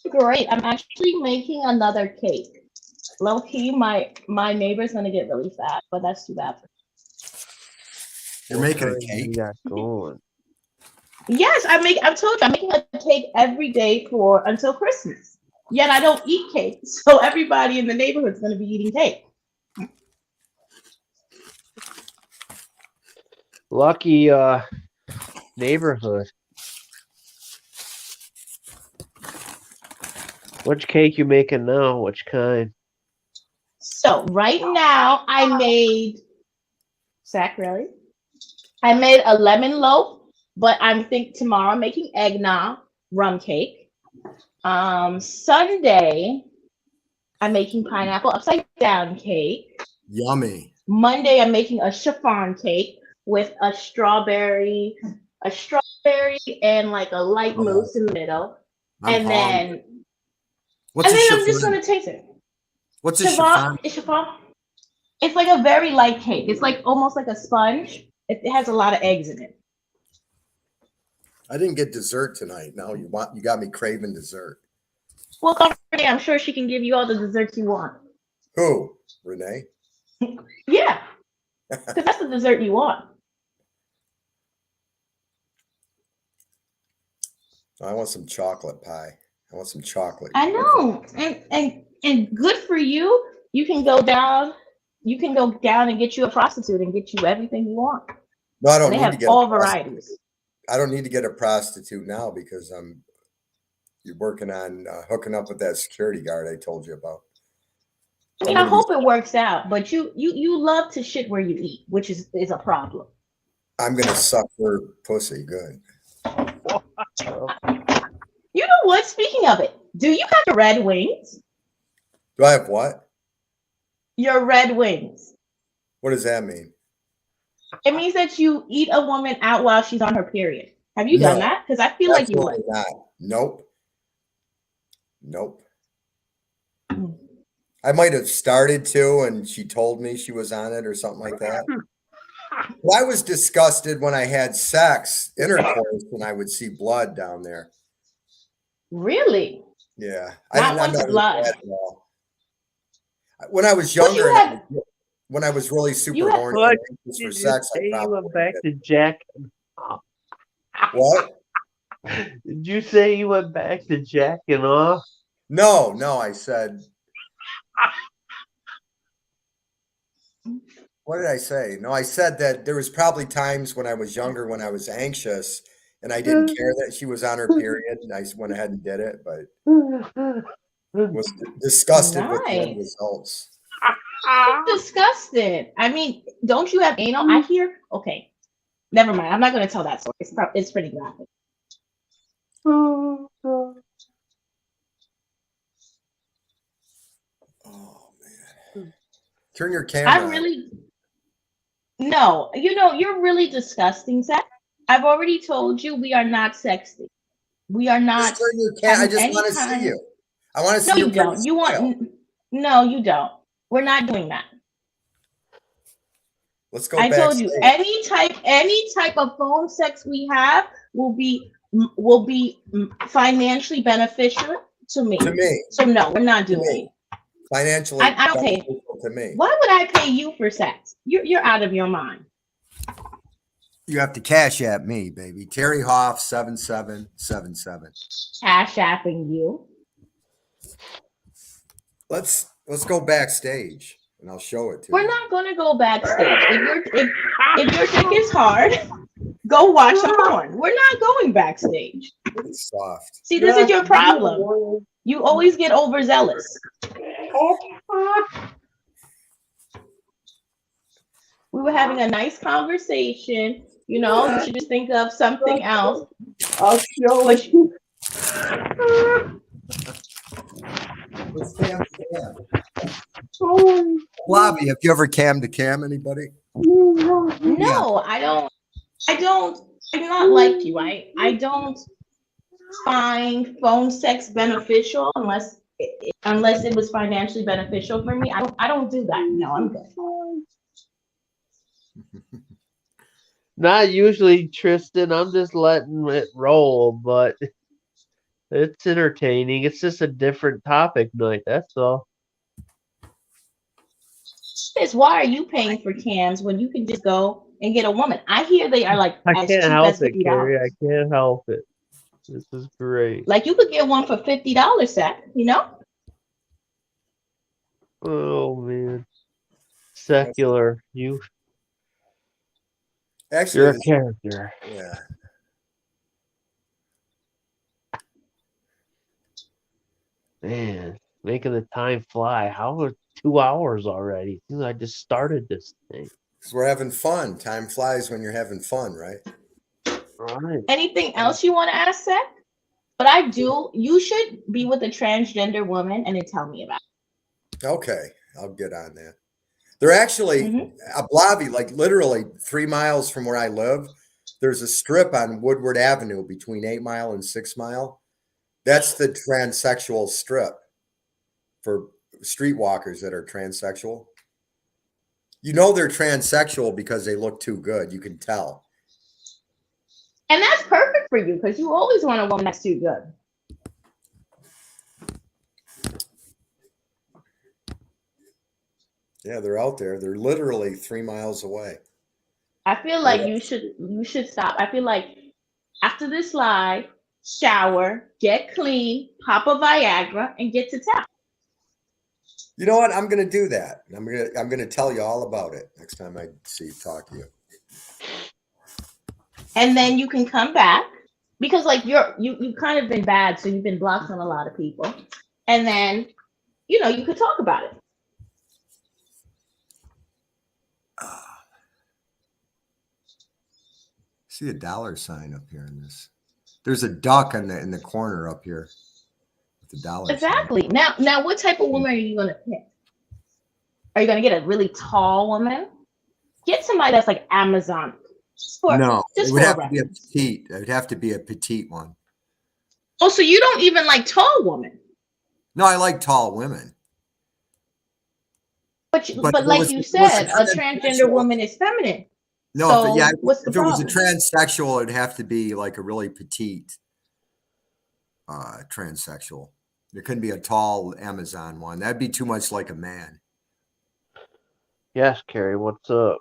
Great. I'm actually making another cake. Low key, my neighbor's gonna get really fat, but that's too bad for You're What making a kind cake? you got going? Yes, I've told you I'm making a cake every day for until Christmas. Yet I don't eat cake, so everybody in the neighborhood's gonna be eating cake. Lucky neighborhood. Which cake you making now? Which kind? So right now I made really? I made a lemon loaf, but I'm think tomorrow I'm making eggnog rum cake. Sunday I'm making pineapple upside down cake. Yummy. Monday I'm making a chiffon cake with a strawberry and like a light mousse in the middle. I'm And hungry. then What's a I'm just chiffon? gonna taste it. What's a chiffon? Chiffon. It's like a very light cake. It's like almost like a sponge. It has a lot of eggs in it. I didn't get dessert tonight. Now you got me craving dessert. Well, come Renee, I'm sure she can give you all the desserts you want. Who? Renee? Yeah, because that's the dessert you want. I want some chocolate pie. I want some chocolate. I know, and good for you. You can go down. You can go down and get you a prostitute and get you everything you want. No, I don't They need to have get all varieties. I don't need to get a prostitute now because you're working on hooking up with that security guard I told you about. I mean, I hope it works out, but you love to shit where you eat, which is a problem. I'm gonna suck her pussy good. You know what? Speaking of it, do you have your red wings? Do I have what? Your red wings. What does that mean? It means that you eat a woman out while she's on her period. Have you done that? Because I feel like you would. Not. Nope. Nope. I might have started to, and she told me she was on it or something like that. Well, I was disgusted when I had intercourse, and I would see blood down there. Really? Yeah. Not once blood. When I was younger, when I was really super horny and anxious for sex, I probably went back to Jack. What? Did you say you went back to jacking off? No, I said. What did I say? No, I said that there was probably times when I was younger when I was anxious and I didn't care that she was on her period and I went ahead and did it, but was disgusted with the end results. Disgusted. I mean, don't you have anal? I hear. Okay, never mind. I'm not going to tell that story. It's pretty graphic. Oh man! Turn your camera. No, you're really disgusting, Zach. I've already told you we are not sexting. We are Just not turn your cam. I having just any want to see kind. you. I want to No, see your you pretty don't. You want smile. no, you don't. We're not doing that. Let's go I told you backstage. any type of phone sex we have will be financially beneficial to me. To me, So no, we're not to doing me, it. financially I don't pay. beneficial to me. Why would I pay you for sex? You're out of your mind. You have to cash at me, baby. Terry Hoff 7777. Cash apping you. Let's go backstage and I'll show it to We're you. not gonna go backstage. If your dick is hard, go watch some porn. We're not going backstage. It's soft. See, this is your problem. You always get overzealous. We were having a nice conversation. You should just think of something else. I'll show But you. Let's cam to cam. Bobby, have you ever cam to cam anybody? no, I don't. I'm not like you. I don't find phone sex beneficial unless it was financially beneficial for me. I don't do that. No, I'm good. Not usually, Tristan. I'm just letting it roll, but it's entertaining. It's just a different topic night. That's all. Is why are you paying for cams when you can just go and get a woman? I hear they are like I as can't cheap help as it, Carrie. $50. I can't help it. This is great. Like you could get one for $50, Seth. Oh man, secular. You're Actually, a character. yeah. Man, making the time fly. How was 2 hours already? Dude, I just started this thing. Because we're having fun. Time flies when you're having fun, right? All right. Anything else you want to ask, Seth? But I do. You should be with a transgender woman and then tell me about Okay, I'll get on that. They're actually Mhm. a Blavi, like literally 3 miles from where I live. There's a strip on Woodward Avenue between 8 Mile and 6 Mile. That's the transsexual strip for streetwalkers that are transsexual. You know they're transsexual because they look too good. You can tell. And that's perfect for you because you always want a woman that's too good. Yeah, they're out there. They're literally 3 miles away. I feel like you should stop. I feel like after this live, shower, get clean, pop a Viagra, and get to town. You know what? I'm going to do that. I'm going to tell you all about it next time I talk to you. And then you can come back because like you've kind of been bad, so you've been blocked on a lot of people. And then you could talk about it. See a dollar sign up here in this. There's a duck in the corner up here with the dollar Exactly. sign. Now, what type of woman are you gonna pick? Are you gonna get a really tall woman? Get somebody that's like Amazon. No, it would have to be a reference. petite. It would have to be a petite one. Oh, so you don't even like tall women? No, I like tall women. But if like it you was said, a transgender transsexual- woman is feminine. No, So what's the if it was a problem? transsexual, it'd have to be like a really petite transsexual. There couldn't be a tall Amazon one. That'd be too much like a man. Yes, Carrie. What's up?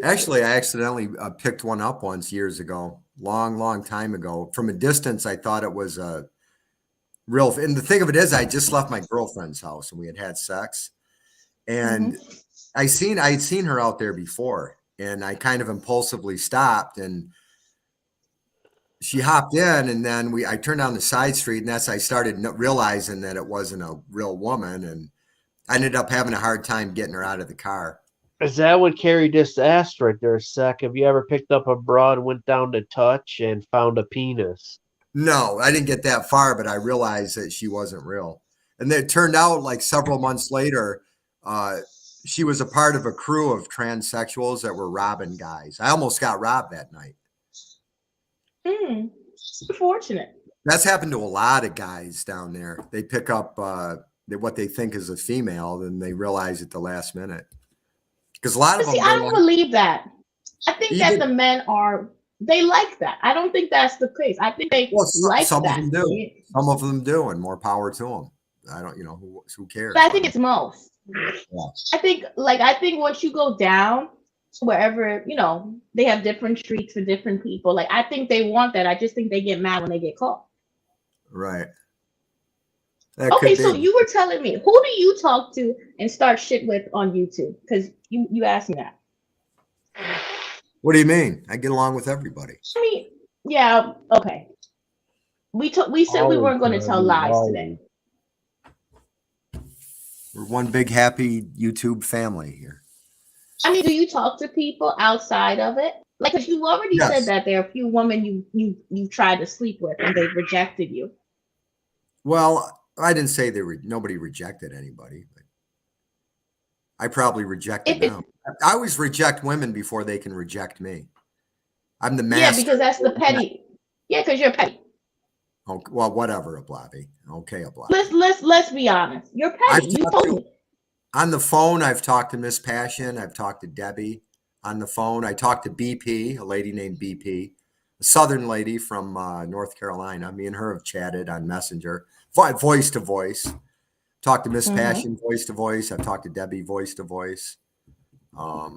Actually, I accidentally picked one up once years ago, long time ago. From a distance, I thought it was a real. And the thing of it is, I just left my girlfriend's house and we had sex, and I had seen her out there before, and I kind of impulsively stopped, and she hopped in, and then I turned down the side street, and I started realizing that it wasn't a real woman, and I ended up having a hard time getting her out of the car. Is that what Carrie just asked right there, Sec? Have you ever picked up a broad and went down to touch and found a penis? No, I didn't get that far, but I realized that she wasn't real. And then it turned out like several months later, she was a part of a crew of transsexuals that were robbing guys. I almost got robbed that night. It's unfortunate. That's happened to a lot of guys down there. They pick up what they think is a female, then they realize at the last minute. Because a lot But of see, them, I don't believe that. I think that even, the men they like that. I don't think that's the case. I think they well, like some of that. them do. Some of them do, and more power to them. I don't, who cares? But I think it's most. Yeah. I think once you go down to wherever, they have different streets for different people. Like, I think they want that. I just think they get mad when they get caught. Right. That Okay, could so be. you were telling me, who do you talk to and start shit with on YouTube? Because you asked me that. What do you mean? I get along with everybody. I mean, yeah, okay. We said we weren't going to tell lies today. We're one big happy YouTube family here. I mean, do you talk to people outside of it? Like, because you already said that there are a few women you tried to sleep with and they rejected you. Well, I didn't say nobody rejected anybody, but I probably rejected them. I always reject women before they can reject me. I'm the master. Yeah, because that's the petty. Yeah, because you're petty. Oh, well, whatever, Ablavi. Okay, Ablavi. Let's be honest. You're petty. You told me. On the phone, I've talked to Miss Passion. I've talked to Debbie. On the phone, I talked to BP, a lady named BP, a Southern lady from North Carolina. Me and her have chatted on Messenger, voice to voice. Talked to Miss Passion, voice to voice. I've talked to Debbie, voice to voice. I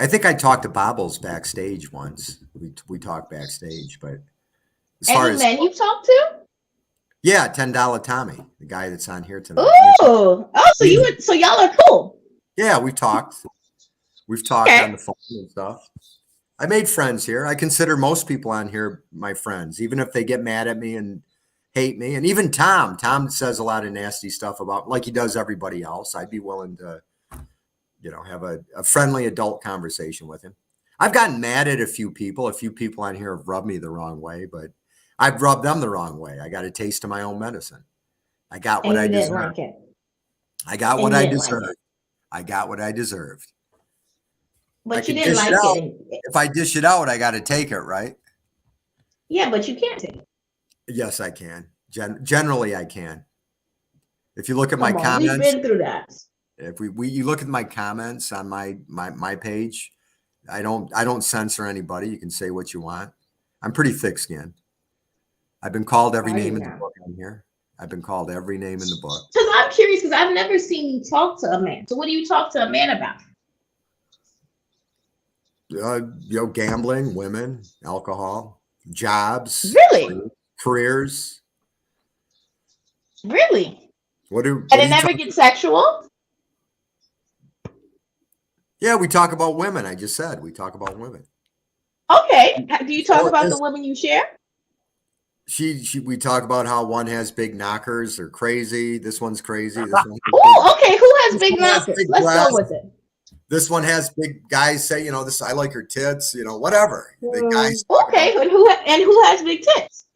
think I talked to Bobbles backstage once. We talked backstage, but as far as men you talked to? Yeah, $10 Tommy, the guy that's on here tonight. Oh, so y'all are cool. Yeah, we talked. We've talked on the phone and stuff. I made friends here. I consider most people on here my friends, even if they get mad at me and hate me. And even Tom says a lot of nasty stuff about, like he does everybody else. I'd be willing to, have a friendly adult conversation with him. I've gotten mad at a few people. A few people on here have rubbed me the wrong way, but I've rubbed them the wrong way. I got a taste of my own medicine. I got what I deserved. I got what I deserved. I got what I deserved. But you didn't like it. If I dish it out, I got to take it, right? Yeah, but you can't take it. Yes, I can. Generally, I can. If you look at my comments, we've been through that. If you look at my comments on my page, I don't censor anybody. You can say what you want. I'm pretty thick-skinned. I've been called every name in the book on here. I've been called every name in the book. Because I'm curious, because I've never seen you talk to a man. So what do you talk to a man about? Gambling, women, alcohol, jobs, really, careers. Really? And it never gets sexual? Yeah, we talk about women. I just said we talk about women. Okay. Do you talk about the women you share? We talk about how one has big knockers. They're crazy. This one's crazy. This one. Oh, okay. Who has big knockers? Let's go with it. This one has big guys say, this. I like her tits. Whatever. The guys. Okay, and who has big tits?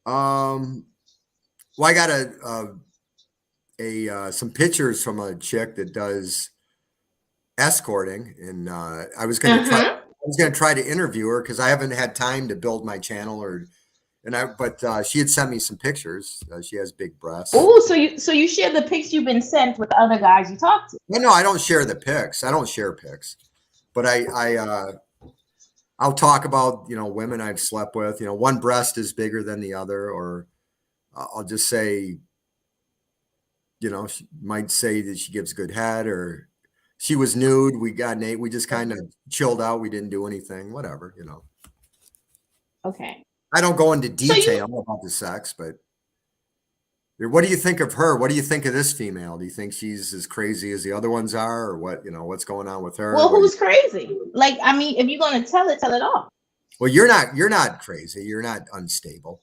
Well, I got some pictures from a chick that does escorting, and I was going to try to interview her because I haven't had time to build my channel but she had sent me some pictures. She has big breasts. Oh, so you share the pics you've been sent with the other guys you talk to? No, I don't share the pics. I don't share pics, but I'll talk about women I've slept with. One breast is bigger than the other, or I'll just say, she might say that she gives good head, or she was nude. We just kind of chilled out. We didn't do anything, whatever, Okay. I don't go into detail about the sex, but what do you think of her? What do you think of this female? Do you think she's as crazy as the other ones are, or what, what's going on with her? Well, who's crazy? Like, I mean, if you're going to tell it all. Well, you're not crazy. You're not unstable.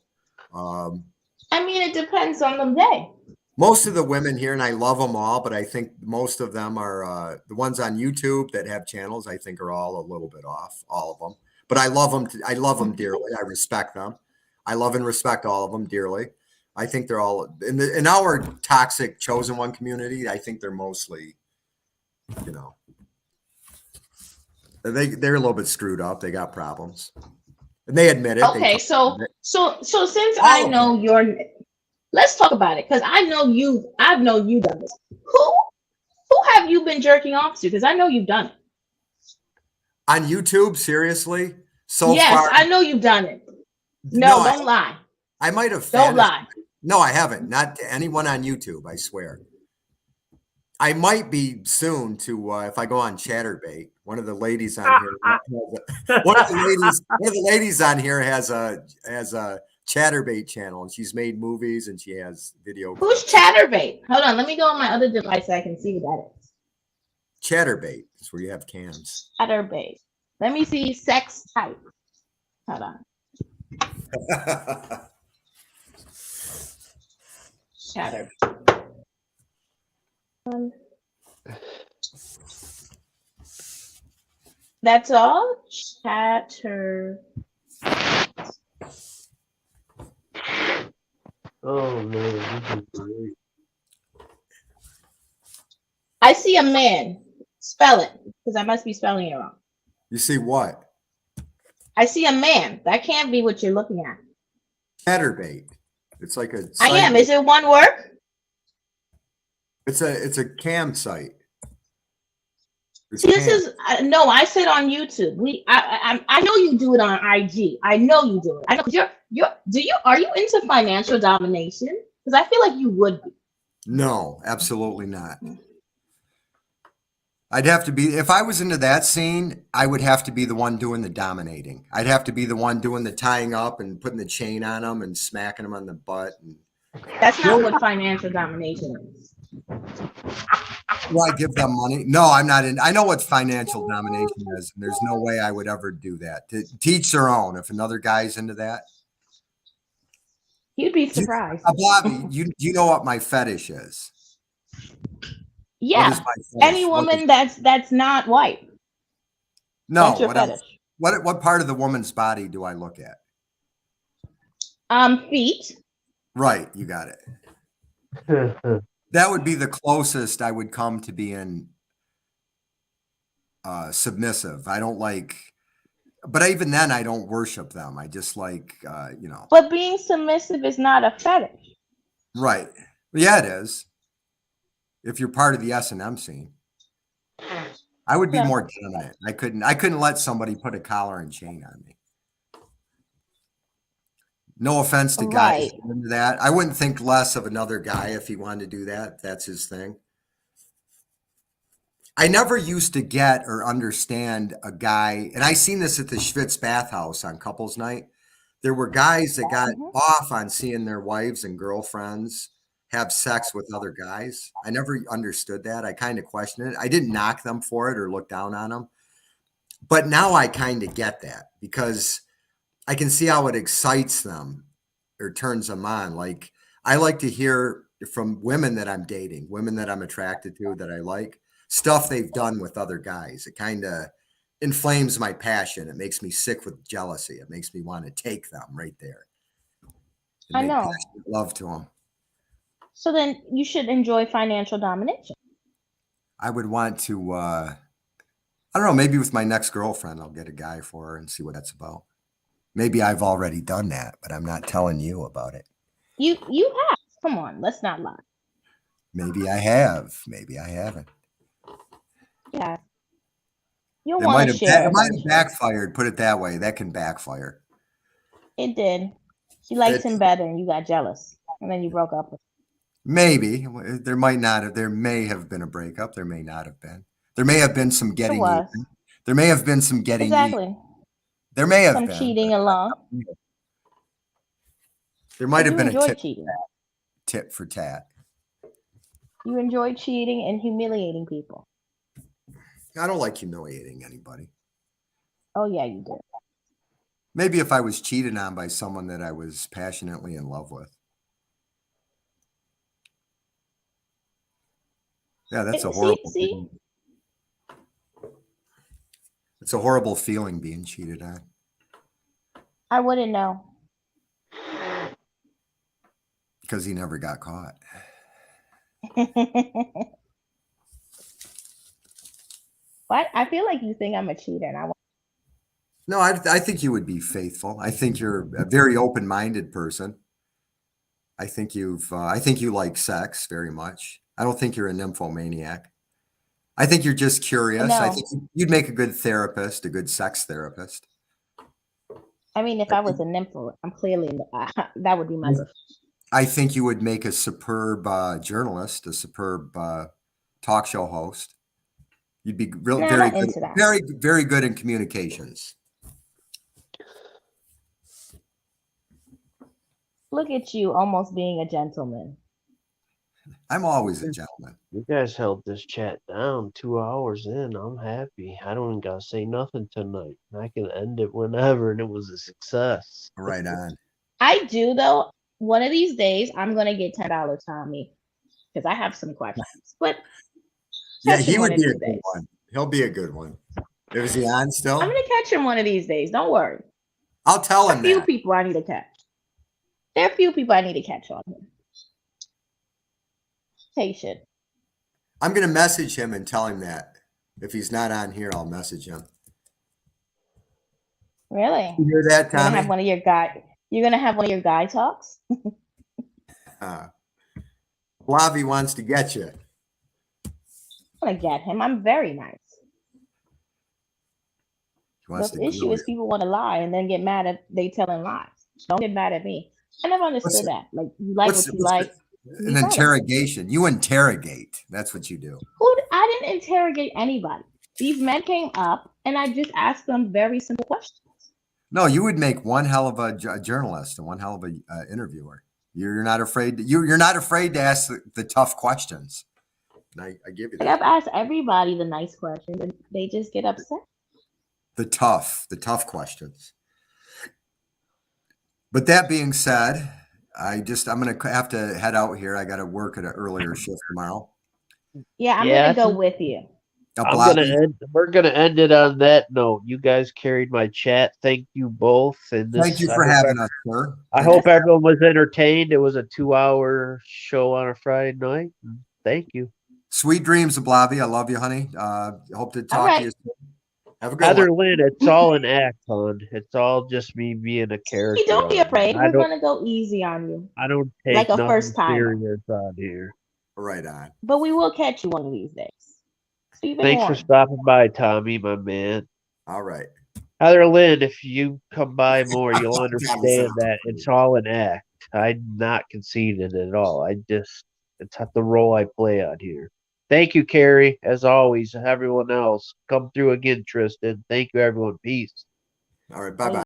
I mean, it depends on the day. Most of the women here, and I love them all, but I think most of them are the ones on YouTube that have channels. I think are all a little bit off, all of them. But I love them. I love them dearly. I respect them. I love and respect all of them dearly. I think they're all in our toxic chosen one community. I think they're mostly, you know, they're a little bit screwed up. They got problems, and they admit it. They Okay, talk so about it. so since I All of them know your, let's talk about it because I've known you done this. Who have you been jerking off to? Because I know you've done it. on YouTube. Seriously, so Yes, far, I know you've done it. no. No, don't lie. I might have Don't fantasized. lie. No, I haven't. Not to anyone on YouTube. I swear. I might be soon to if I go on ChatterBait. One of the ladies on here, one of the ladies on here has a ChatterBait channel, and she's made movies and she has video Who's clips. Chatterbait? Hold on, let me go on my other device so I can see what that is. ChatterBait is where you have cams. Chatterbait. Let me see sex type. Hold on. Chatterbait. That's all? Chatter. Oh man, this is great. I see a man. Spell it, because I must be spelling it wrong. You see what? I see a man. That can't be what you're looking at. ChatterBait. It's like a I site. am. Is it one word? It's a cam site. It's See, this cam. is no. I said on YouTube. I know you do it on IG. I know you do it. I know are you into financial domination? Because I feel like you would be. No, absolutely not. I'd have to be, if I was into that scene, I would have to be the one doing the dominating. I'd have to be the one doing the tying up and putting the chain on them and smacking them on the butt. And That's not what financial domination is. do I give them money? No, I'm not in. I know what financial domination is, and there's no way I would ever do that. To teach their own. If another guy's into that, You'd be surprised. Bobby, you know what my fetish is? What is Yeah. my fetish? Any woman that's not white. No, That's your what fetish. else? What part of the woman's body do I look at? Feet. Right, you got it. That would be the closest I would come to being submissive. I don't like, but even then, I don't worship them. I just like, you know. But being submissive is not a fetish. Right. Yeah, it is. If you're part of the S&M scene, I would be Yeah. more dominant. I couldn't let somebody put a collar and chain on me. No offense to guys Right. into that. I wouldn't think less of another guy if he wanted to do that. That's his thing. I never used to get or understand a guy, and I seen this at the Schwitz bathhouse on couples night. There were guys that got off on seeing their wives and girlfriends have sex with other guys. I never understood that. I kind of questioned it. I didn't knock them for it or look down on them. But now I kind of get that because I can see how it excites them or turns them on. Like I like to hear from women that I'm dating, women that I'm attracted to, that I like, stuff they've done with other guys. It kind of inflames my passion. It makes me sick with jealousy. It makes me want to take them right there. I know. Passionate love to them. So then you should enjoy financial domination. I would want to, I don't know, maybe with my next girlfriend, I'll get a guy for her and see what that's about. Maybe I've already done that, but I'm not telling you about it. You have. Come on, let's not lie. Maybe I have. Maybe I haven't. Yeah. You'll It want might to have share. it might have backfired. Put it that way. That can backfire. It did. She likes him better, and you got jealous, and then you broke up with him. Maybe there might not have. There may have been a breakup. There may not have been. There may have been some getting was. even. There may have been some getting Exactly. even. There may have Some been cheating along. There might have You been a enjoy tip, cheating. tit for tat. You enjoy cheating and humiliating people. I don't like humiliating anybody. Oh yeah, you do. Maybe if I was cheated on by someone that I was passionately in love with. Yeah, that's a horrible See? It's a horrible feeling being cheated on. I wouldn't know. Because he never got caught. What? I feel like you think I'm a cheater, and I want. No, I think you would be faithful. I think you're a very open-minded person. I think I think you like sex very much. I don't think you're a nymphomaniac. I think you're just curious. I No, think you'd make a good therapist, a good sex therapist. I mean, if I I was think, a nympho, I'm clearly that would be my profession. I think you would make a superb journalist, a superb talk show host. You'd be No, I'm very not good, into that. very good in communications. Look at you, almost being a gentleman. I'm always a gentleman. You guys held this chat down 2 hours in. I'm happy. I don't even gotta say nothing tonight. I can end it whenever, and it was a success. Right on. I do though. One of these days, I'm gonna get $10 Tommy because I have some questions. But Yeah, catch he him one would of be a these good days. one. He'll be a good one. Is he on I'm still? gonna catch him one of these days. Don't worry. I'll tell There are him a few that. people I need to catch. There are a few people I need to catch on him. Patient. I'm going to message him and tell him that. If he's not on here, I'll message him. Really? You hear that, You're gonna have Tommy? one of your guy. You're gonna have one of your guy talks. Flavi wants to get you. I'm gonna get him. I'm very nice. He wants The to issue grill is you. people want to lie and then get mad at they telling lies. Don't get mad at me. I never What's understood that. Like you like what you like. an Be honest. interrogation? You interrogate. That's what you do. I didn't interrogate anybody. These men came up and I just asked them very simple questions. No, you would make one hell of a journalist and one hell of a interviewer. You're not afraid. You're not afraid to ask the tough questions. And I give you Like that. I've asked everybody the nice questions and they just get upset. The tough questions. But that being said, I'm going to have to head out here. I got to work at an earlier shift tomorrow. Yeah, I'm Yeah, gonna I go think with you. we're gonna end it on that note. You guys carried my chat. Thank you both. And Thank you for having us, sir. I hope everyone was entertained. It was a 2 hour show on a Friday night. Thank you. Sweet dreams, Ablavi. I love you, honey. Hope to talk to you soon. Have a good Heather one. Lynn, it's all an act, hon. It's all just me being a character. Hey, don't be afraid. I We're gonna go easy on you. I don't Like take a nothing first timer. serious on here. Right on. But we will catch you one of these days. So you've been Thanks for warned. stopping by, Tommy, my man. All right. Heather Lynn, if you come by more, you'll Tommy said understand I'm that it's all an act. I'm not conceited at all. It's the role I play on here. Thank you, Carrie. As always, everyone else, come through again, Tristan. Thank you, everyone. Peace. All right. Bye-bye.